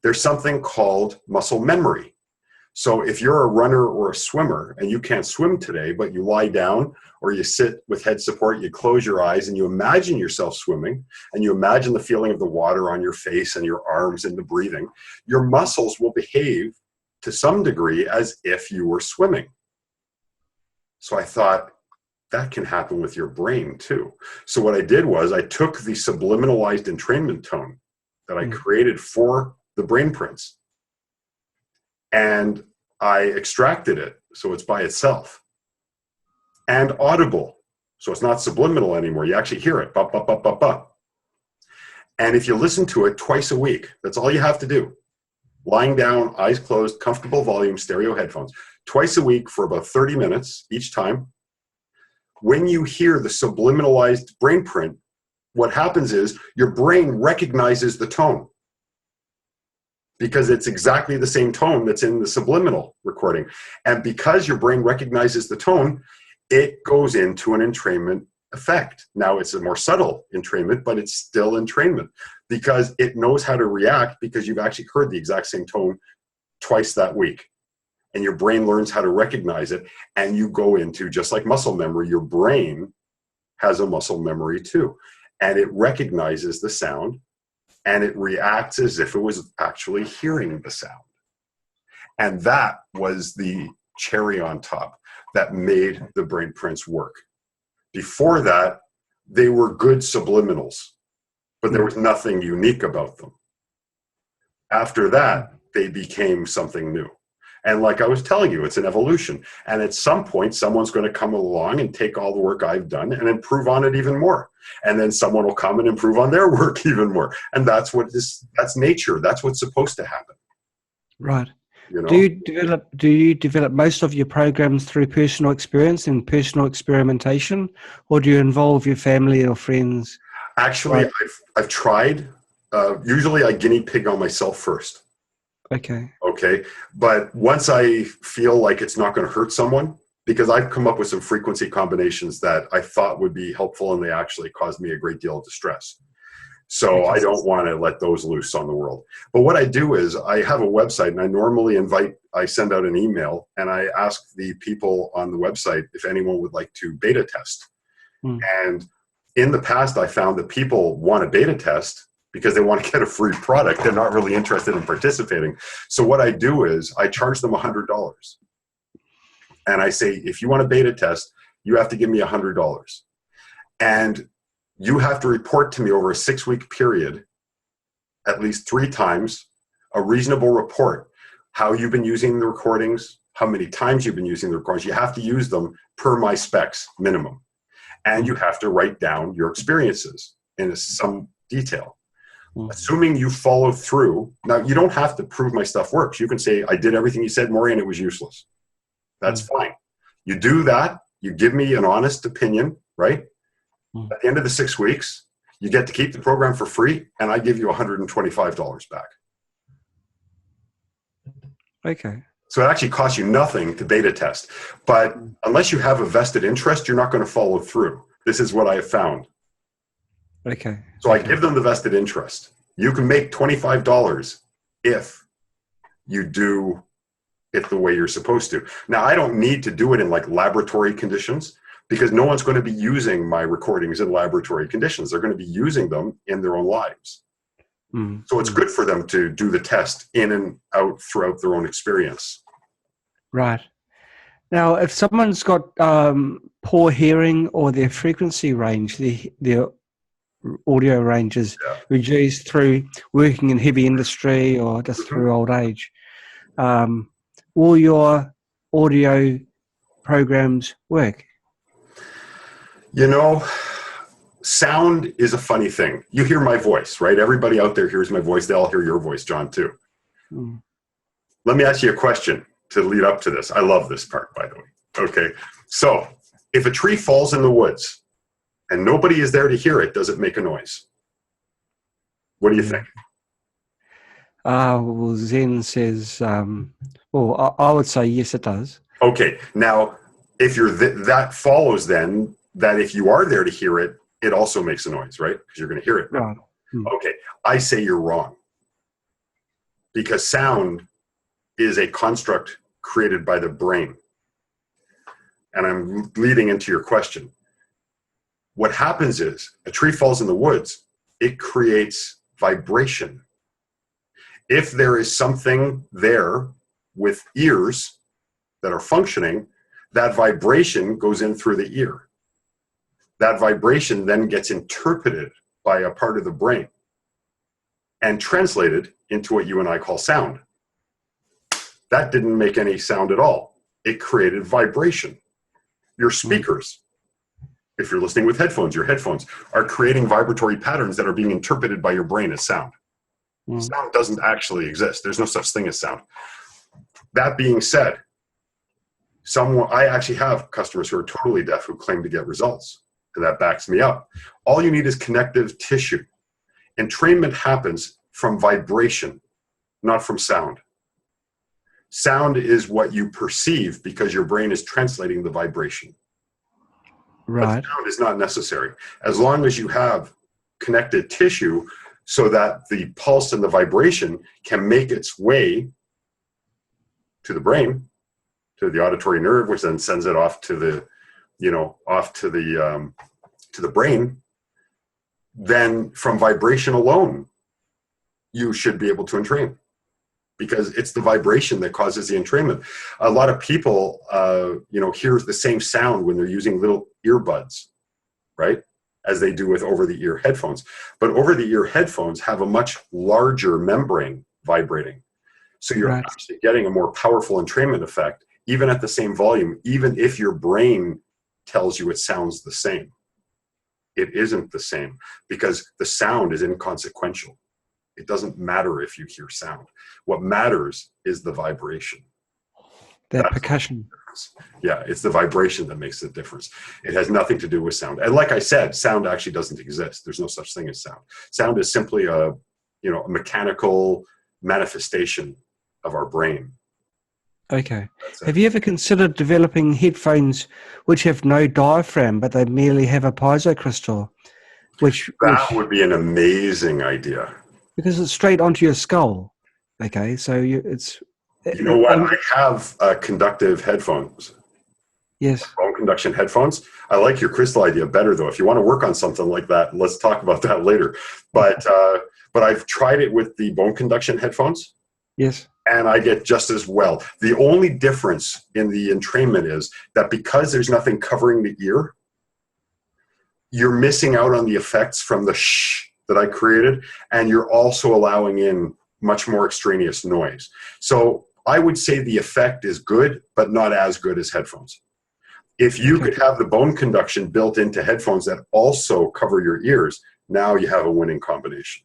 There's something called muscle memory. So if you're a runner or a swimmer and you can't swim today, but you lie down or you sit with head support, you close your eyes and you imagine yourself swimming, and you imagine the feeling of the water on your face and your arms and the breathing, your muscles will behave to some degree as if you were swimming. So I thought, that can happen with your brain too. So what I did was I took the subliminalized entrainment tone that I created for the brain prints, and I extracted it so it's by itself, and audible, so it's not subliminal anymore. You actually hear it, bop, bop, bop, bop, bop. And if you listen to it twice a week, that's all you have to do. Lying down, eyes closed, comfortable volume, stereo headphones, twice a week for about 30 minutes each time. When you hear the subliminalized brain print, what happens is your brain recognizes the tone, because it's exactly the same tone that's in the subliminal recording. And because your brain recognizes the tone, it goes into an entrainment effect. Now it's a more subtle entrainment, but it's still entrainment, because it knows how to react, because you've actually heard the exact same tone twice that week. And your brain learns how to recognize it, and you go into, just like muscle memory, your brain has a muscle memory too. And it recognizes the sound, and it reacts as if it was actually hearing the sound. And that was the cherry on top that made the brain prints work. Before that, they were good subliminals, but there was nothing unique about them. After that, they became something new. And like I was telling you, it's an evolution. And at some point, someone's going to come along and take all the work I've done and improve on it even more. And then someone will come and improve on their work even more. And that's nature. That's what's supposed to happen. Right. Do you develop most of your programs through personal experience and personal experimentation, or do you involve your family or friends? Actually, I've tried. Usually I guinea pig on myself first. Okay. But once I feel like it's not going to hurt someone, because I've come up with some frequency combinations that I thought would be helpful, and they actually caused me a great deal of distress. So I don't want to let those loose on the world. But what I do is I have a website, and I normally I send out an email, and I ask the people on the website if anyone would like to beta test. And in the past, I found that people want to beta test because they want to get a free product. They're not really interested in participating. So what I do is I charge them $100. And I say, if you want to beta test, you have to give me $100. And you have to report to me over a 6-week period, at least 3 times, a reasonable report, how you've been using the recordings, how many times you've been using the recordings. You have to use them per my specs minimum. And you have to write down your experiences in some detail. Assuming you follow through. Now, you don't have to prove my stuff works. You can say, I did everything you said, Morry, and it was useless. That's fine. You do that. You give me an honest opinion, right? At the end of the 6 weeks, You get to keep the program for free, and I give you $125 back. Okay. So it actually costs you nothing to beta test. But unless you have a vested interest, you're not going to follow through. This is what I have found. Okay. So I give them the vested interest. You can make $25 if you do it the way you're supposed to. Now, I don't need to do it in like laboratory conditions, because no one's going to be using my recordings in laboratory conditions. They're going to be using them in their own lives. So it's good for them to do the test in and out throughout their own experience. Right. Now, if someone's got poor hearing, or their frequency range, their audio range is reduced through working in heavy industry or just through old age, will your audio programs work? You know, sound is a funny thing. You hear my voice, right? Everybody out there hears my voice. They all hear your voice, John, too. Let me ask you a question to lead up to this. I love this part, by the way. Okay. So if a tree falls in the woods and nobody is there to hear it, does it make a noise? What do you think? Well, Zen says, well, I would say yes, it does. Okay. Now, if you're that follows then that if you are there to hear it, it also makes a noise, right? Because you're going to hear it. Right. Okay. I say you're wrong. Because sound is a construct created by the brain. And I'm leading into your question. What happens is a tree falls in the woods, it creates vibration. If there is something there with ears that are functioning, that vibration goes in through the ear. That vibration then gets interpreted by a part of the brain and translated into what you and I call sound. That didn't make any sound at all. It created vibration. Your speakers, if you're listening with headphones, your headphones are creating vibratory patterns that are being interpreted by your brain as sound. Sound doesn't actually exist. There's no such thing as sound. That being said, I actually have customers who are totally deaf who claim to get results, and that backs me up. All you need is connective tissue. Entrainment happens from vibration, not from sound. Sound is what you perceive because your brain is translating the vibration. Right. But sound is not necessary. As long as you have connected tissue so that the pulse and the vibration can make its way to the brain, to the auditory nerve, which then sends it off to the, to the brain, then from vibration alone, you should be able to entrain, because it's the vibration that causes the entrainment. A lot of people, hear the same sound when they're using little earbuds, right? As they do with over-the-ear headphones. But over-the-ear headphones have a much larger membrane vibrating. So you're actually getting a more powerful entrainment effect, even at the same volume, even if your brain tells you it sounds the same. It isn't the same, because the sound is inconsequential. It doesn't matter if you hear sound. What matters is the vibration. That percussion. Yeah, it's the vibration that makes the difference. It has nothing to do with sound. And like I said, sound actually doesn't exist. There's no such thing as sound. Sound is simply a mechanical manifestation of our brain. Okay. Have you ever considered developing headphones which have no diaphragm, but they merely have a piezo crystal? That would be an amazing idea. Because it's straight onto your skull. Okay, so it's... You know what? I have conductive headphones. Yes. Bone conduction headphones. I like your crystal idea better, though. If you want to work on something like that, let's talk about that later. But I've tried it with the bone conduction headphones. Yes. And I get just as well. The only difference in the entrainment is that because there's nothing covering the ear, you're missing out on the effects from the shh that I created, and you're also allowing in much more extraneous noise. So I would say the effect is good, but not as good as headphones. If you could have the bone conduction built into headphones that also cover your ears, now you have a winning combination.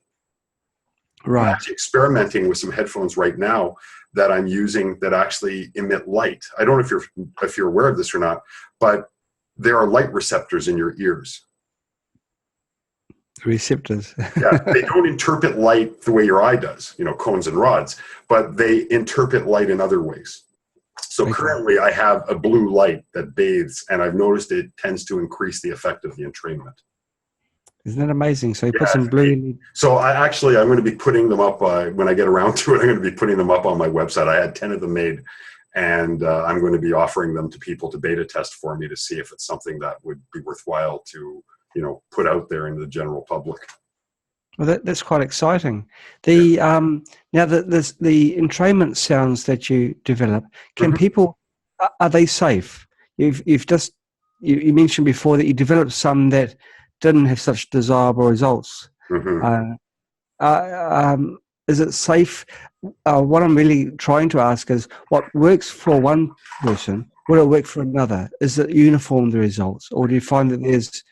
Right. I'm actually experimenting with some headphones right now that I'm using that actually emit light. I don't know if you're aware of this or not, but there are light receptors in your ears. receptors. Yeah, they don't interpret light the way your eye does, cones and rods, but they interpret light in other ways. So Okay. currently I have a blue light that bathes, and I've noticed it tends to increase the effect of the entrainment. Isn't that amazing? So you put some blue in. So I'm going to be putting them up when I get around to it. I'm going to be putting them up on my website. I had 10 of them made, and I'm going to be offering them to people to beta test for me to see if it's something that would be worthwhile to, put out there in the general public. Well, that's quite exciting. The now the entrainment sounds that you develop, can people, are they safe? You've just you mentioned before that you developed some that didn't have such desirable results. Is it safe? What I'm really trying to ask is, what works for one person, will it work for another? Is it uniform, the results, or do you find that there's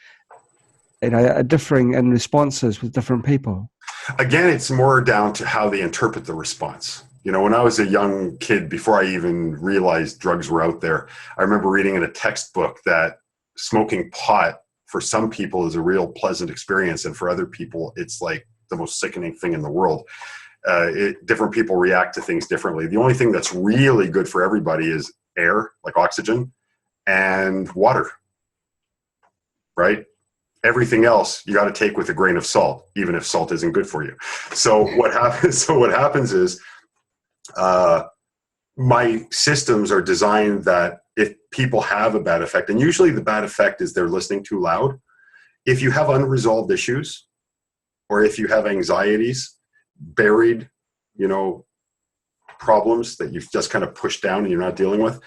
a differing in responses with different people? Again, it's more down to how they interpret the response. When I was a young kid, before I even realized drugs were out there, I remember reading in a textbook that smoking pot for some people is a real pleasant experience, and for other people, it's like the most sickening thing in the world. Different people react to things differently. The only thing that's really good for everybody is air, like oxygen, and water, right? Everything else you got to take with a grain of salt, even if salt isn't good for you. So what happens is my systems are designed that if people have a bad effect, and usually the bad effect is they're listening too loud. If you have unresolved issues, or if you have anxieties, buried, problems that you've just kind of pushed down and you're not dealing with,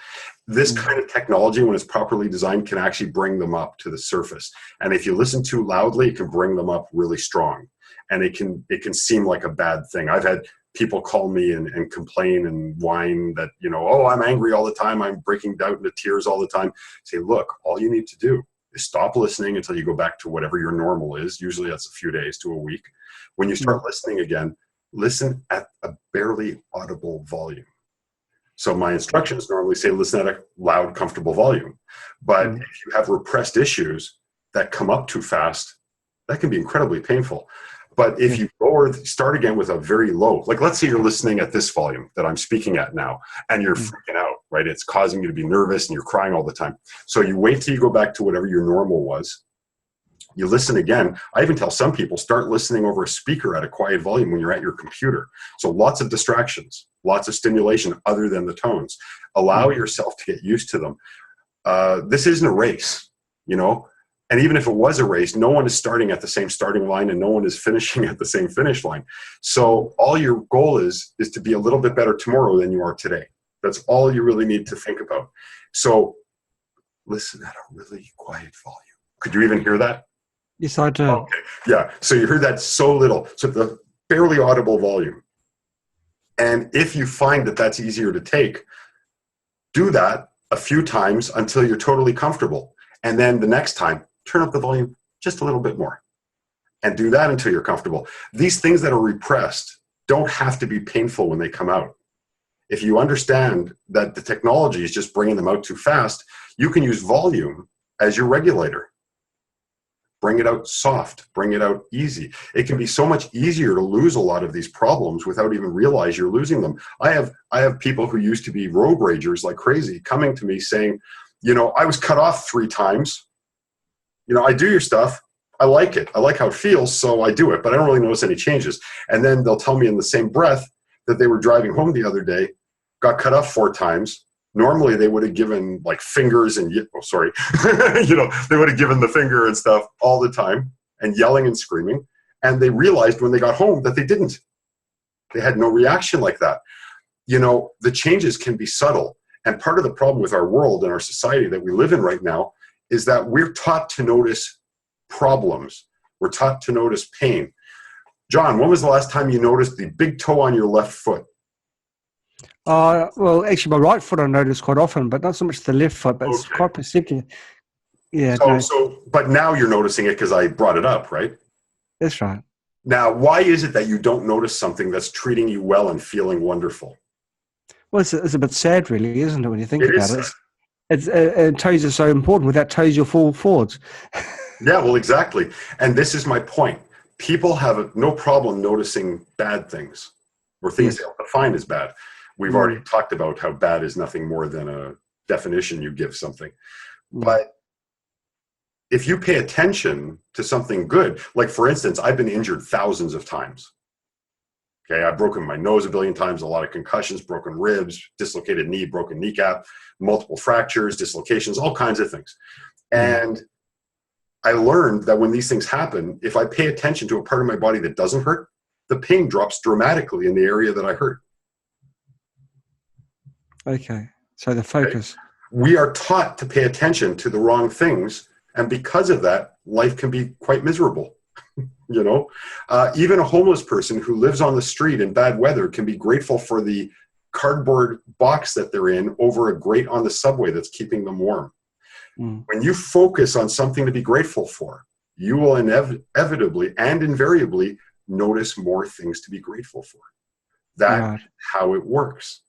this kind of technology, when it's properly designed, can actually bring them up to the surface. And if you listen too loudly, it can bring them up really strong. And it can seem like a bad thing. I've had people call me and complain and whine that, oh, I'm angry all the time, I'm breaking down into tears all the time. Say, look, all you need to do is stop listening until you go back to whatever your normal is. Usually that's a few days to a week. When you start listening again, listen at a barely audible volume. So my instructions normally say listen at a loud, comfortable volume. But if you have repressed issues that come up too fast, that can be incredibly painful. But if you start again with a very low, like let's say you're listening at this volume that I'm speaking at now, and you're freaking out, right? It's causing you to be nervous and you're crying all the time. So you wait till you go back to whatever your normal was. You listen again. I even tell some people, start listening over a speaker at a quiet volume when you're at your computer. So lots of distractions, lots of stimulation other than the tones. Allow yourself to get used to them. This isn't a race, and even if it was a race, no one is starting at the same starting line and no one is finishing at the same finish line. So all your goal is to be a little bit better tomorrow than you are today. That's all you really need to think about. So listen at a really quiet volume. Could you even hear that? Yes, I do. Okay. Yeah. So you heard that so little. So the barely audible volume. And if you find that that's easier to take, do that a few times until you're totally comfortable. And then the next time, turn up the volume just a little bit more. And do that until you're comfortable. These things that are repressed don't have to be painful when they come out. If you understand that the technology is just bringing them out too fast, you can use volume as your regulator. Bring it out soft, bring it out easy. It can be so much easier to lose a lot of these problems without even realize you're losing them. I have people who used to be road ragers like crazy coming to me saying, I was cut off 3 times. I do your stuff. I like it. I like how it feels, so I do it, but I don't really notice any changes. And then they'll tell me in the same breath that they were driving home the other day, got cut off 4 times. Normally they would have given like fingers and, they would have given the finger and stuff all the time and yelling and screaming. And they realized when they got home that they didn't. They had no reaction like that. The changes can be subtle. And part of the problem with our world and our society that we live in right now is that we're taught to notice problems. We're taught to notice pain. John, when was the last time you noticed the big toe on your left foot? Well, actually, my right foot I notice quite often, but not so much the left foot, but it's quite perceptible. Yeah. But now you're noticing it because I brought it up, right? That's right. Now, why is it that you don't notice something that's treating you well and feeling wonderful? Well, it's a bit sad, really, isn't it, when you think about it? Toes are so important. Without toes, you'll fall forwards. Yeah, well, exactly. And this is my point. people have no problem noticing bad things or things they define as bad. We've already talked about how bad is nothing more than a definition you give something. But if you pay attention to something good, like for instance, I've been injured thousands of times. Okay, I've broken my nose a billion times, a lot of concussions, broken ribs, dislocated knee, broken kneecap, multiple fractures, dislocations, all kinds of things. And I learned that when these things happen, if I pay attention to a part of my body that doesn't hurt, the pain drops dramatically in the area that I hurt. Okay, so the focus. Okay? We are taught to pay attention to the wrong things, and because of that, life can be quite miserable. You know, even a homeless person who lives on the street in bad weather can be grateful for the cardboard box that they're in over a grate on the subway that's keeping them warm. When you focus on something to be grateful for, you will inevitably and invariably notice more things to be grateful for. That's how it works.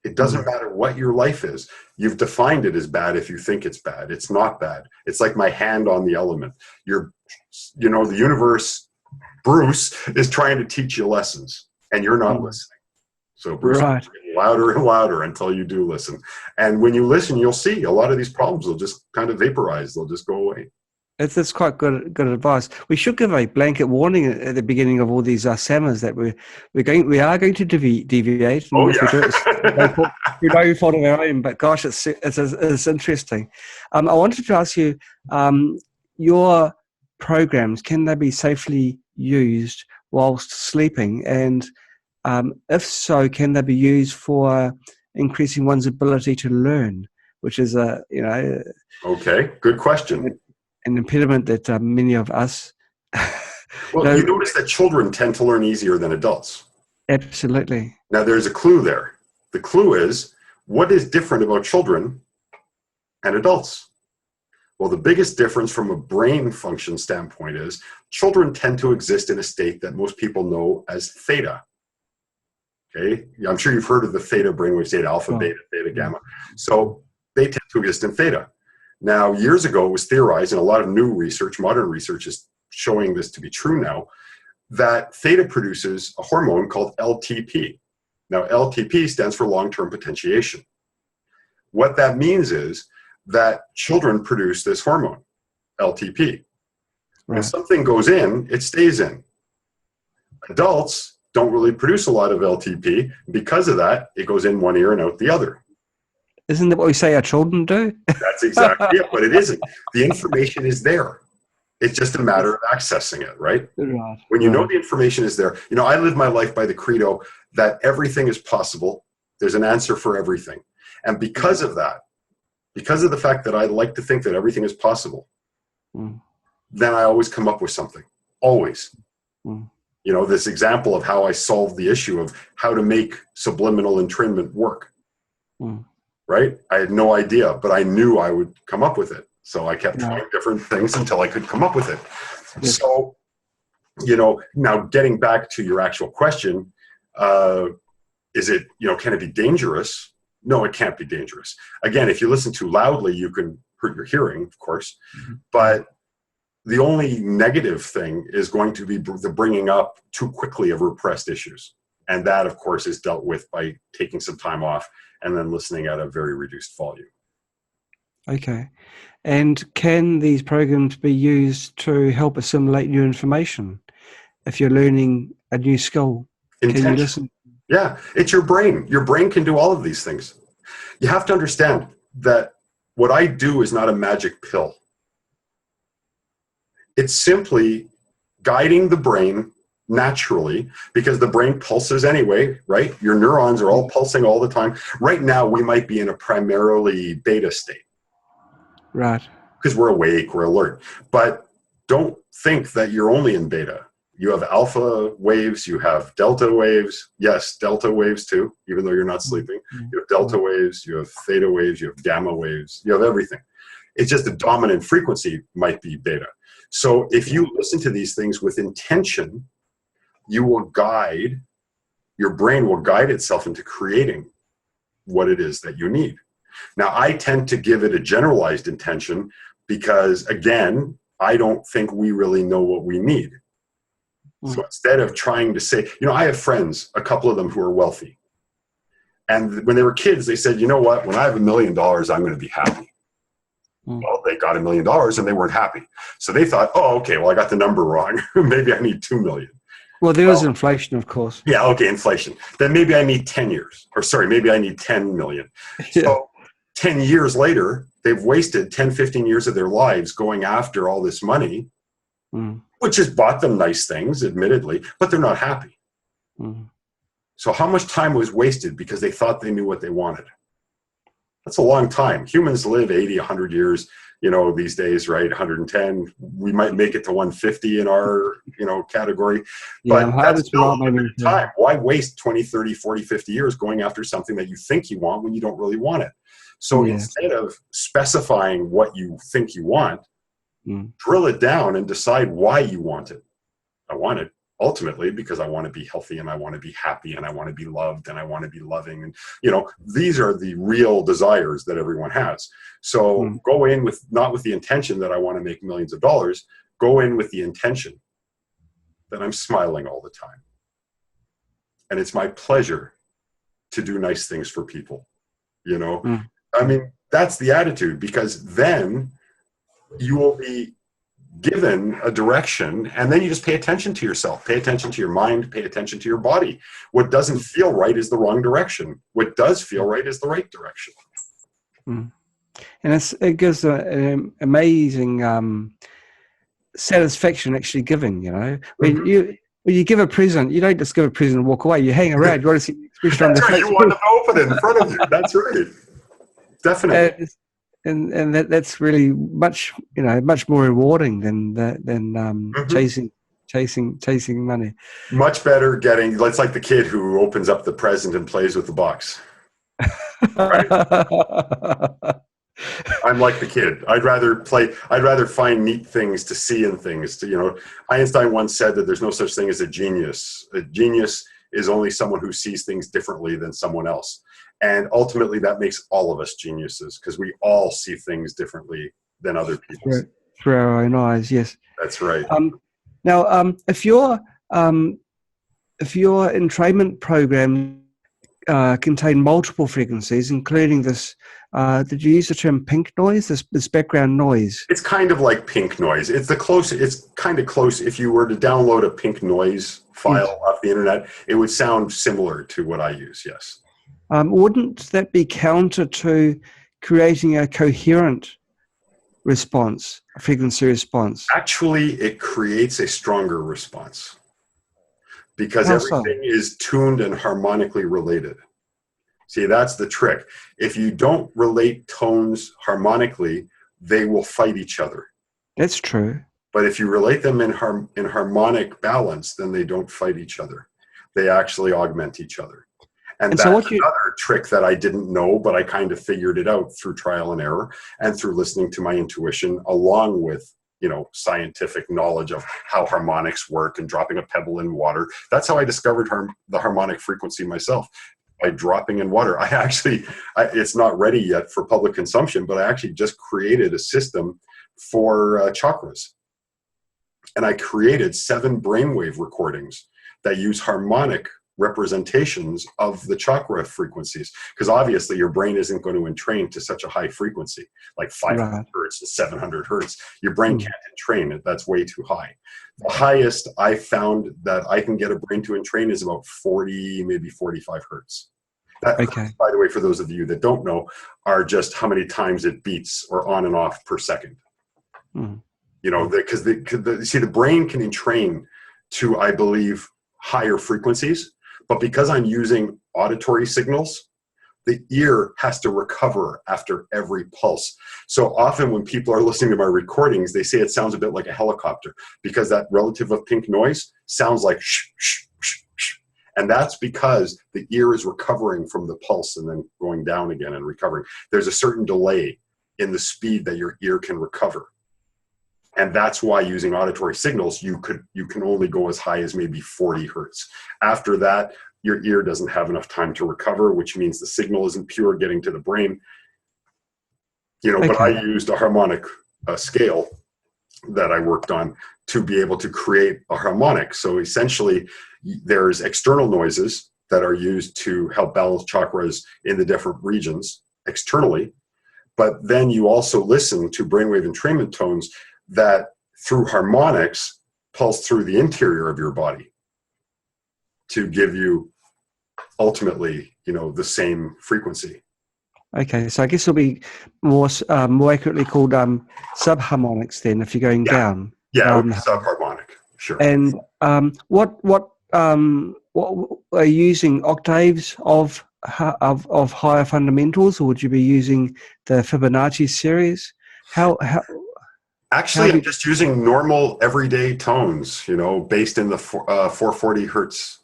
It doesn't matter what your life is. You've defined it as bad if you think it's bad. It's not bad. It's like my hand on the element. The universe, Bruce, is trying to teach you lessons, and you're not listening. So Bruce is getting louder and louder until you do listen. And when you listen, you'll see a lot of these problems will just kind of vaporize. They'll just go away. That's quite good advice. We should give a blanket warning at the beginning of all these SAMAs that we are going to deviate. Oh, yeah. We know fault of our own, but gosh, it's interesting. I wanted to ask you, your programs, can they be safely used whilst sleeping? And if so, can they be used for increasing one's ability to learn, which is okay, good question. An impediment that many of us. Well, you notice that children tend to learn easier than adults. Absolutely. Now, there's a clue there. The clue is, what is different about children and adults? Well, the biggest difference from a brain function standpoint is children tend to exist in a state that most people know as theta. Okay, I'm sure you've heard of the theta brainwave state, alpha, beta, theta, gamma. So they tend to exist in theta. Now, years ago, it was theorized, and a lot of new research, modern research is showing this to be true now, that theta produces a hormone called LTP. Now, LTP stands for long-term potentiation. What that means is that children produce this hormone, LTP. When something goes in, it stays in. Adults don't really produce a lot of LTP. Because of that, it goes in one ear and out the other. Isn't that what we say our children do? That's exactly it, but it isn't. The information is there. It's just a matter of accessing it, right? When you know the information is there. I live my life by the credo that everything is possible. There's an answer for everything. And because of that, because of the fact that I like to think that everything is possible, then I always come up with something. Always. This example of how I solved the issue of how to make subliminal entrainment work. Right? I had no idea, but I knew I would come up with it. So I kept trying different things until I could come up with it. So, now getting back to your actual question, is it, can it be dangerous? No, it can't be dangerous. Again, if you listen too loudly, you can hurt your hearing, of course. But the only negative thing is going to be the bringing up too quickly of repressed issues. And that, of course, is dealt with by taking some time off and then listening at a very reduced volume. Okay. And can these programs be used to help assimilate new information? If you're learning a new skill, can you listen? Yeah, it's your brain. Your brain can do all of these things. You have to understand that what I do is not a magic pill. It's simply guiding the brain naturally, because the brain pulses anyway, right? Your neurons are all pulsing all the time. Right now, we might be in a primarily beta state. Right. Because we're awake, we're alert. But don't think that you're only in beta. You have alpha waves, you have delta waves. Yes, delta waves too, even though you're not sleeping. You have delta waves, you have theta waves, you have gamma waves, you have everything. It's just the dominant frequency might be beta. So if you listen to these things with intention, your brain will guide itself into creating what it is that you need. Now, I tend to give it a generalized intention because, again, I don't think we really know what we need. So instead of trying to say, I have friends, a couple of them who are wealthy. And when they were kids, they said, you know what, when I have $1 million, I'm going to be happy. Well, they got $1 million and they weren't happy. So they thought, oh, okay, well, I got the number wrong. Maybe I need 2 million. Well, there is inflation, of course. Yeah, okay, inflation. Then maybe I need 10 years. Or sorry, maybe I need 10 million. Yeah. So 10 years later, they've wasted 10, 15 years of their lives going after all this money, which has bought them nice things, admittedly, but they're not happy. So how much time was wasted because they thought they knew what they wanted? That's a long time. Humans live 80, 100 years, these days, right? 110. We might make it to 150 in our, category. Yeah, but that's still a limited time. Why waste 20, 30, 40, 50 years going after something that you think you want when you don't really want it? So instead of specifying what you think you want, drill it down and decide why you want it. I want it ultimately because I want to be healthy and I want to be happy and I want to be loved and I want to be loving. And, these are the real desires that everyone has. So go in with, not with the intention that I want to make millions of dollars, go in with the intention that I'm smiling all the time. And it's my pleasure to do nice things for people, I mean, that's the attitude, because then you will be given a direction, and then you just pay attention to yourself, pay attention to your mind, pay attention to your body. What doesn't feel right is the wrong direction. What does feel right is the right direction. And it gives an amazing satisfaction actually giving, when you give a present, you don't just give a present and walk away. You hang around. You want to see the expression on the face. You want them to open it in front of you. That's right. Definitely. And that's really much more rewarding than chasing money. Much better getting. It's like the kid who opens up the present and plays with the box. Right? I'm like the kid. I'd rather find neat things to see in things. Einstein once said that there's no such thing as a genius. A genius is only someone who sees things differently than someone else. And ultimately, that makes all of us geniuses, because we all see things differently than other people. Through our own eyes, yes. That's right. Now, if your entrainment program contain multiple frequencies, including this, did you use the term pink noise? This background noise. It's kind of like pink noise. It's kind of close. If you were to download a pink noise file off the internet, it would sound similar to what I use. Yes. Wouldn't that be counter to creating a coherent response, a frequency response? Actually, it creates a stronger response, because everything is tuned and harmonically related. See, that's the trick. If you don't relate tones harmonically, they will fight each other. That's true. But if you relate them in harmonic balance, then they don't fight each other. They actually augment each other. And that's another trick that I didn't know, but I kind of figured it out through trial and error and through listening to my intuition, along with, scientific knowledge of how harmonics work and dropping a pebble in water. That's how I discovered the harmonic frequency myself, by dropping in water. It's not ready yet for public consumption, but I actually just created a system for chakras. And I created 7 brainwave recordings that use harmonic representations of the chakra frequencies, because obviously your brain isn't going to entrain to such a high frequency, like 500 hertz to 700 hertz. Your brain can't entrain it. That's way too high. The highest I found that I can get a brain to entrain is about 40, maybe 45 hertz. That, by the way, for those of you that don't know, are just how many times it beats or on and off per second. Because the brain can entrain to, I believe, higher frequencies. But because I'm using auditory signals, the ear has to recover after every pulse. So often when people are listening to my recordings, they say it sounds a bit like a helicopter, because that relative of pink noise sounds like shh, shh, shh, shh. And that's because the ear is recovering from the pulse and then going down again and recovering. There's a certain delay in the speed that your ear can recover. And that's why using auditory signals, you can only go as high as maybe 40 hertz. After that, your ear doesn't have enough time to recover, which means the signal isn't pure getting to the brain. But I used a harmonic scale that I worked on to be able to create a harmonic. So essentially, there's external noises that are used to help balance chakras in the different regions externally. But then you also listen to brainwave entrainment tones that through harmonics pulse through the interior of your body to give you ultimately, the same frequency. Okay, so I guess it'll be more accurately called subharmonics then, if you're going down. Yeah, it would be subharmonic, sure. And what are you using octaves of higher fundamentals, or would you be using the Fibonacci series? Actually, I'm just using normal everyday tones, based in the 440 hertz.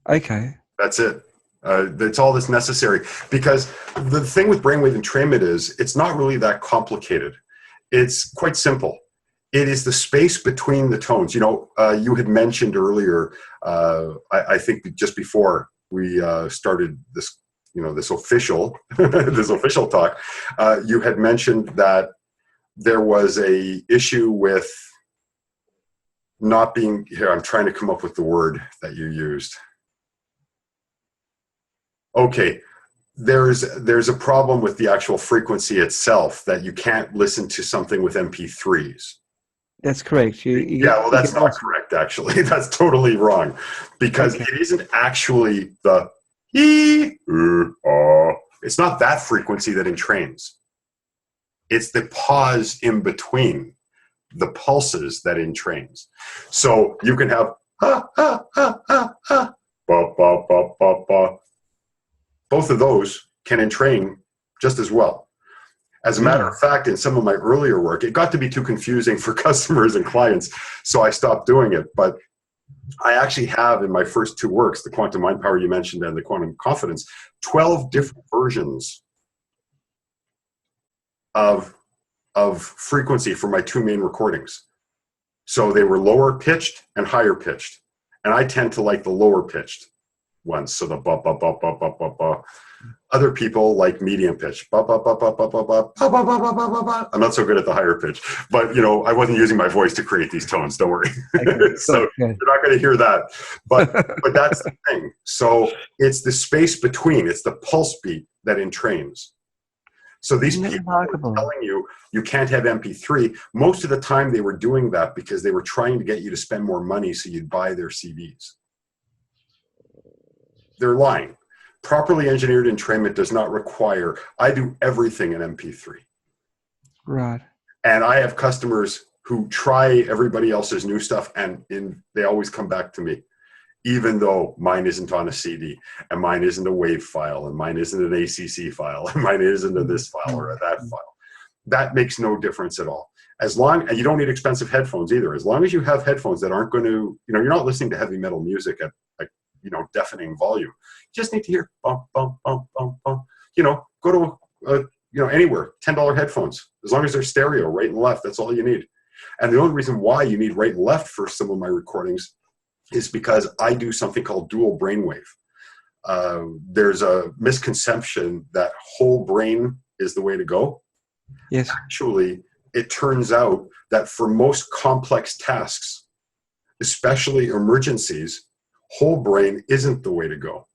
Okay. That's it. That's all that's necessary. Because the thing with brainwave entrainment is it's not really that complicated. It's quite simple. It is the space between the tones. You had mentioned earlier, I think just before we started this, this official talk, you had mentioned that there was a issue with not being here. I'm trying to come up with the word that you used. Okay, there's a problem with the actual frequency itself, that you can't listen to something with MP3s. That's correct. That's not correct, actually. That's totally wrong, because it isn't actually the it's not that frequency that entrains. It's the pause in between the pulses that entrains. So you can have ha ha ha ha ha ba ba ba ba ba. Both of those can entrain just as well. As a matter of fact, in some of my earlier work, it got to be too confusing for customers and clients, so I stopped doing it. But I actually have, in my first two works, the Quantum Mind Power you mentioned and the Quantum Confidence, 12 different versions of frequency for my two main recordings. So they were lower pitched and higher pitched. And I tend to like the lower pitched ones, so the ba ba ba ba ba ba ba. Other people like medium pitch. Ba ba ba ba ba ba ba ba ba ba ba ba ba. I'm not so good at the higher pitch, but I wasn't using my voice to create these tones. Don't worry. Okay, so you're not going to hear that. But that's the thing. So it's the space between. It's the pulse beat that entrains. So these people are telling you can't have MP3. Most of the time they were doing that because they were trying to get you to spend more money so you'd buy their CDs. They're lying. Properly engineered entrainment does not require, I do everything in MP3. Right. And I have customers who try everybody else's new stuff and they always come back to me, even though mine isn't on a CD and mine isn't a WAV file and mine isn't an ACC file and mine isn't a this file or a that file. That makes no difference at all. And you don't need expensive headphones either. As long as you have headphones that aren't going to, you're not listening to heavy metal music at deafening volume. You just need to hear bump, bump, bump, bump, bump. Go to, anywhere, $10 headphones. As long as they're stereo, right and left, that's all you need. And the only reason why you need right and left for some of my recordings is because I do something called dual brainwave. There's a misconception that whole brain is the way to go. Yes. Actually, it turns out that for most complex tasks, especially emergencies, whole brain isn't the way to go,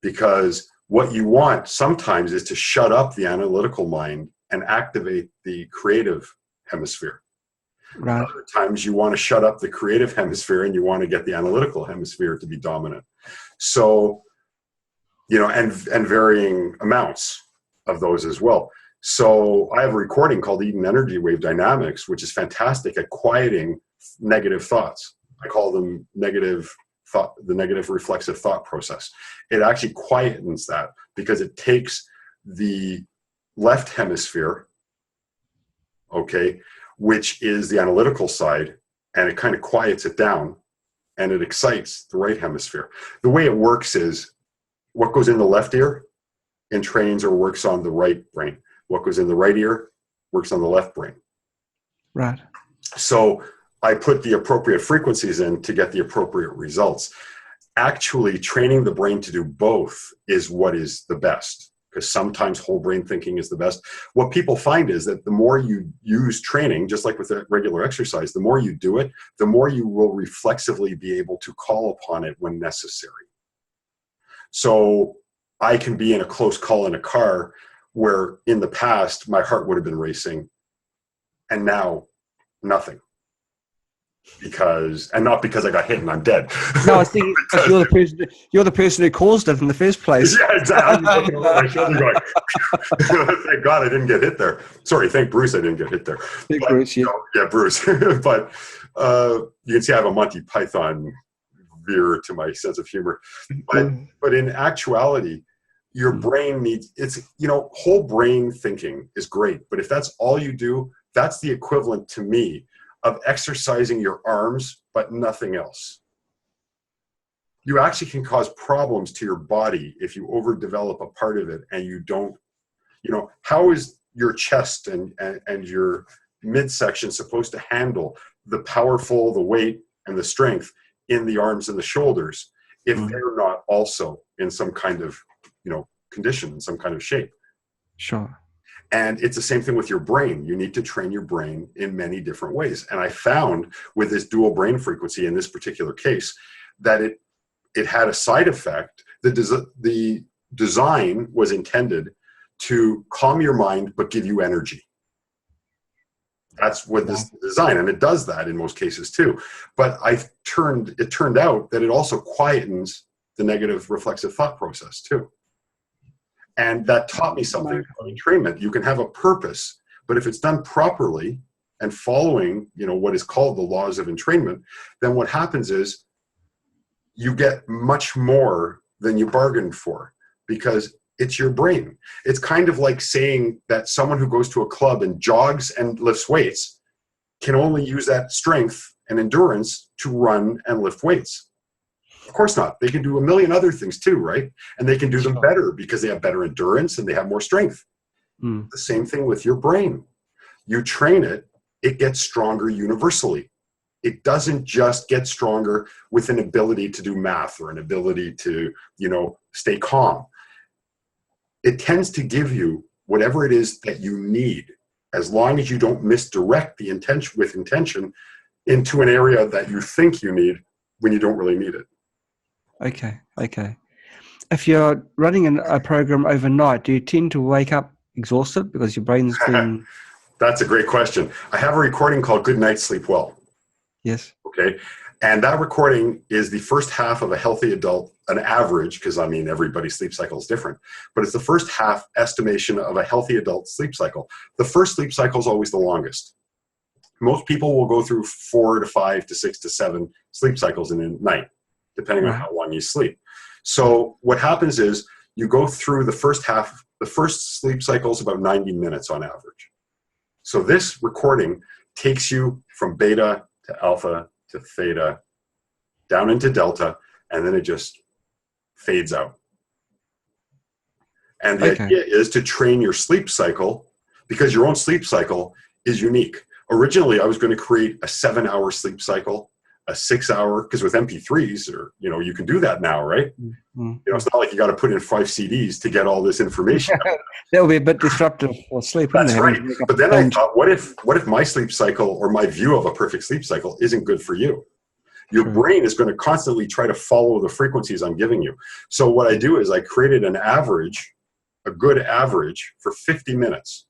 because what you want sometimes is to shut up the analytical mind and activate the creative hemisphere. Right. Other times you want to shut up the creative hemisphere and you want to get the analytical hemisphere to be dominant. So, and varying amounts of those as well. So I have a recording called Eden Energy Wave Dynamics, which is fantastic at quieting negative thoughts. I call them the negative reflexive thought process. It actually quietens that because it takes the left hemisphere, which is the analytical side, and it kind of quiets it down and it excites the right hemisphere. The way it works is what goes in the left ear entrains or works on the right brain. What goes in the right ear works on the left brain. Right. So I put the appropriate frequencies in to get the appropriate results. Actually, training the brain to do both is what is the best. because sometimes whole brain thinking is the best. What people find is that the more you use training, just like with regular exercise, the more you do it, the more you will reflexively be able to call upon it when necessary. So I can be in a close call in a car where in the past my heart would have been racing, and now nothing. And not because I got hit and I'm dead. No, I think because you're the person who caused it in the first place. Yeah, exactly. I'm looking over my shoulder going, thank God I didn't get hit there. Sorry, thank Bruce I didn't get hit there. Bruce, yeah. Yeah, Bruce. But you can see I have a Monty Python veer to my sense of humor. But in actuality, your brain needs, whole brain thinking is great. But if that's all you do, that's the equivalent to me of exercising your arms, but nothing else. You actually can cause problems to your body if you overdevelop a part of it and you don't, how is your chest and your midsection supposed to handle the powerful, the weight, and the strength in the arms and the shoulders if they're not also in some kind of, condition, in some kind of shape? Sure. And it's the same thing with your brain. You need to train your brain in many different ways. And I found with this dual brain frequency in this particular case that it had a side effect. The design was intended to calm your mind but give you energy. That's what this design, and it does that in most cases too. But it turned out that it also quietens the negative reflexive thought process too. And that taught me something about entrainment. You can have a purpose, but if it's done properly and following, what is called the laws of entrainment, then what happens is you get much more than you bargained for because it's your brain. It's kind of like saying that someone who goes to a club and jogs and lifts weights can only use that strength and endurance to run and lift weights. Of course not. They can do a million other things too, right? And they can do them better because they have better endurance and they have more strength. The same thing with your brain. You train it, it gets stronger universally. It doesn't just get stronger with an ability to do math or an ability to, stay calm. It tends to give you whatever it is that you need, as long as you don't misdirect the intention into an area that you think you need when you don't really need it. Okay. If you're running a program overnight, do you tend to wake up exhausted because your brain's been... That's a great question. I have a recording called Good Night, Sleep Well. Yes. Okay. And that recording is the first half of a healthy adult, an average, because everybody's sleep cycle is different, but it's the first half estimation of a healthy adult sleep cycle. The first sleep cycle is always the longest. Most people will go through 4 to 5 to 6 to 7 sleep cycles in a night, depending on how long you sleep. So what happens is you go through the first half, the first sleep cycle is about 90 minutes on average. So this recording takes you from beta to alpha to theta, down into delta, and then it just fades out. And the idea is to train your sleep cycle because your own sleep cycle is unique. Originally, I was going to create a 7-hour sleep cycle, a 6-hour, because with MP3s, or you can do that now, right? It's not like you got to put in 5 CDs to get all this information. That would be a bit disruptive for sleep. That's right. But then I thought, what if my sleep cycle or my view of a perfect sleep cycle isn't good for you? Your brain is going to constantly try to follow the frequencies I'm giving you. So what I do is I created an average, a good average for 50 minutes.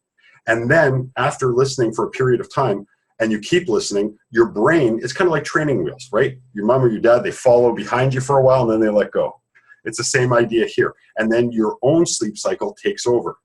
And then after listening for a period of time, and you keep listening, your brain, it's kind of like training wheels, right? Your mom or your dad, they follow behind you for a while and then they let go. It's the same idea here. And then your own sleep cycle takes over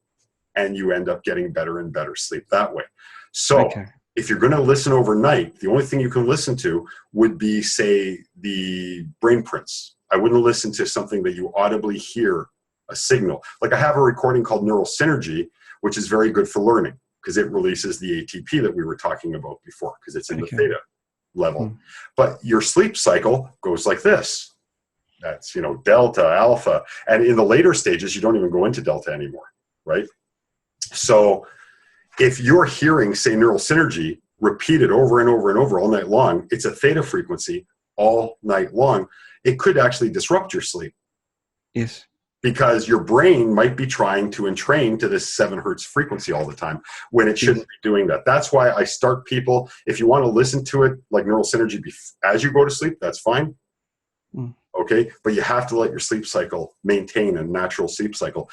and you end up getting better and better sleep that way. So if you're going to listen overnight, the only thing you can listen to would be, say, the brain prints. I wouldn't listen to something that you audibly hear a signal. Like I have a recording called Neural Synergy, which is very good for learning because it releases the ATP that we were talking about before because it's in the theta level. But your sleep cycle goes like this. That's, delta, alpha. And in the later stages, you don't even go into delta anymore, right? So if you're hearing, say, Neural Synergy repeated over and over and over all night long, it's a theta frequency all night long. It could actually disrupt your sleep. Yes. because your brain might be trying to entrain to this 7 hertz frequency all the time when it shouldn't be doing that. That's why I start people, if you want to listen to it like neural synergy as you go to sleep, that's fine. Okay, but you have to let your sleep cycle maintain a natural sleep cycle.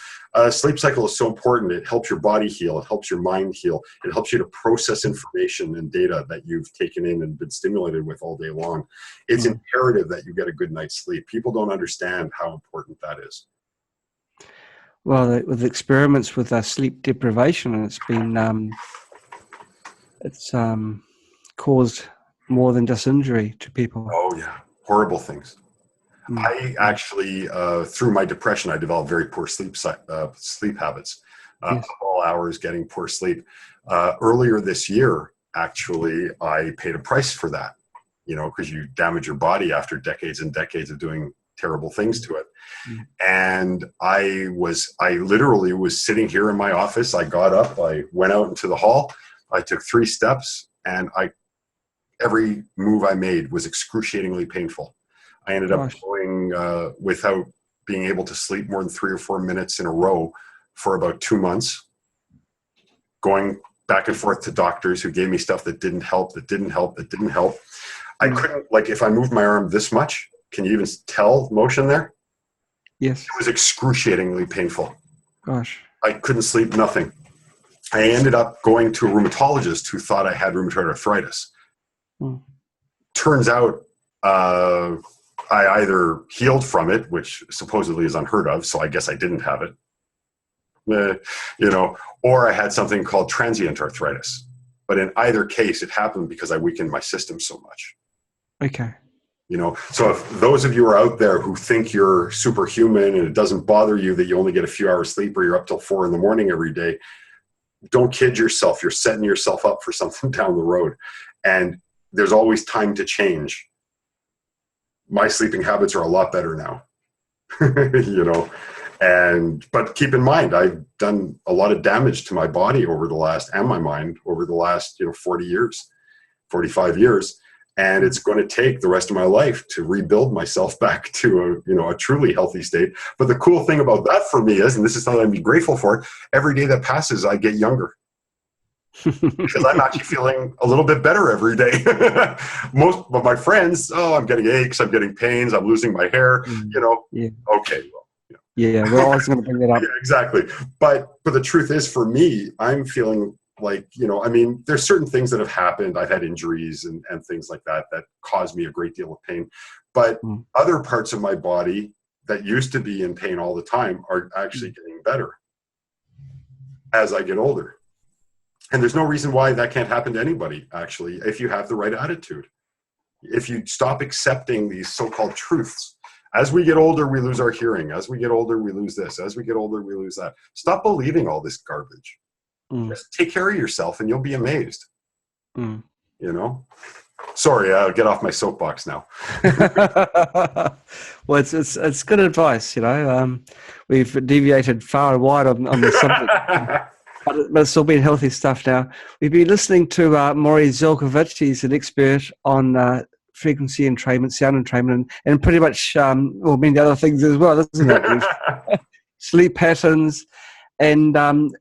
Sleep cycle is so important. It helps your body heal. It helps your mind heal. It helps you to process information and data that you've taken in and been stimulated with all day long. It's imperative that you get a good night's sleep. People don't understand how important that is. Well, with experiments with sleep deprivation, it's been caused more than just injury to people. Oh yeah, horrible things. I actually, through my depression, I developed very poor sleep habits. All hours, getting poor sleep. Earlier this year, actually, I paid a price for that. You know, because you damage your body after decades and decades of doing terrible things to it. And I literally was sitting here in my office. I got up, I went out into the hall, I took 3 steps, and every move I made was excruciatingly painful. I ended up going without being able to sleep more than 3 or 4 minutes in a row for about 2 months, going back and forth to doctors who gave me stuff that didn't help. I couldn't, like, if I moved my arm this much, can you even tell motion there? Yes. It was excruciatingly painful. Gosh. I couldn't sleep, nothing. I ended up going to a rheumatologist who thought I had rheumatoid arthritis. Turns out I either healed from it, which supposedly is unheard of, so I guess I didn't have it, you know, or I had something called transient arthritis. But in either case, it happened because I weakened my system so much. Okay. You know, so if those of you are out there who think you're superhuman and it doesn't bother you that you only get a few hours sleep or you're up till 4 a.m. every day, don't kid yourself. You're setting yourself up for something down the road. And there's always time to change. My sleeping habits are a lot better now, you know, but keep in mind, I've done a lot of damage to my body and my mind over the last, 40 years, 45 years. And it's going to take the rest of my life to rebuild myself back to a truly healthy state. But the cool thing about that for me is, and this is something I'd be grateful for, every day that passes, I get younger. Because I'm actually feeling a little bit better every day. Most of my friends, I'm getting aches, I'm getting pains, I'm losing my hair, Yeah. Okay, well. Yeah, well, I was going to bring that up. Yeah, exactly. But the truth is, for me, I'm feeling like, there's certain things that have happened. I've had injuries and things like that caused me a great deal of pain. But other parts of my body that used to be in pain all the time are actually getting better as I get older. And there's no reason why that can't happen to anybody, actually, if you have the right attitude. If you stop accepting these so-called truths. As we get older, we lose our hearing. As we get older, we lose this. As we get older, we lose that. Stop believing all this garbage. Just take care of yourself and you'll be amazed. Sorry, I'll get off my soapbox now. Well, it's good advice, We've deviated far and wide on the subject. But it's all been healthy stuff now. We've been listening to Morry Zelcovitch. He's an expert on frequency entrainment, sound entrainment, and pretty much many other things as well, isn't it? Sleep patterns. And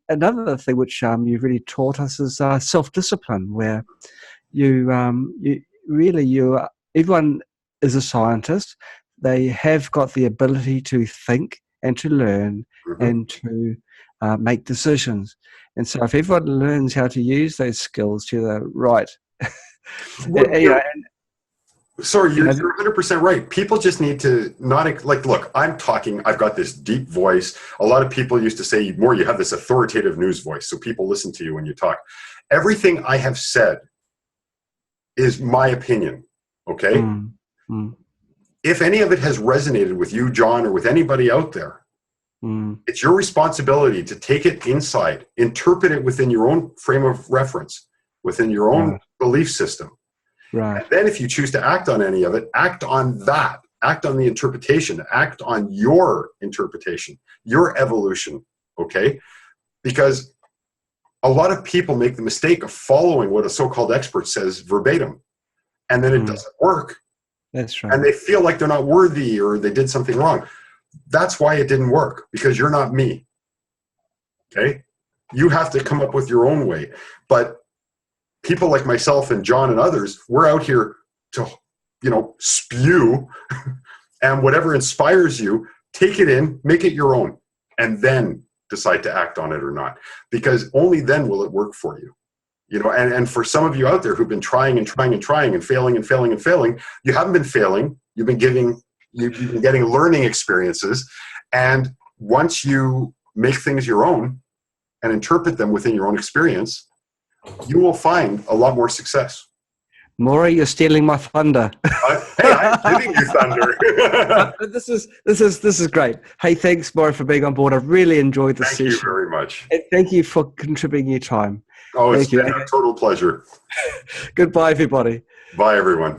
another thing which you've really taught us is self-discipline, where everyone is a scientist. They have got the ability to think and to learn and to make decisions. And so if everyone learns how to use those skills to the right, sorry, you're 100% right. People just need to not, look, I've got this deep voice. A lot of people used to say, Morry, you have this authoritative news voice, so people listen to you when you talk. Everything I have said is my opinion, okay? If any of it has resonated with you, John, or with anybody out there, it's your responsibility to take it inside, interpret it within your own frame of reference, within your own belief system. Right. And then if you choose to act on any of it, act on that. Act on the interpretation. Act on your interpretation, your evolution, okay? Because a lot of people make the mistake of following what a so-called expert says verbatim, and then it doesn't work. That's right. And they feel like they're not worthy or they did something wrong. That's why it didn't work, because you're not me. Okay? You have to come up with your own way. But people like myself and John and others, we're out here to, spew, and whatever inspires you, take it in, make it your own, and then decide to act on it or not, because only then will it work for you. And for some of you out there who've been trying and trying and trying and failing and failing and failing, you haven't been failing. You've been getting learning experiences. And once you make things your own and interpret them within your own experience, you will find a lot more success. Morry, you're stealing my thunder. Hey, I'm giving you thunder. This is great. Hey, thanks, Morry, for being on board. I really enjoyed the session. Thank you very much. And thank you for contributing your time. Oh, it's been a total pleasure. Goodbye, everybody. Bye, everyone.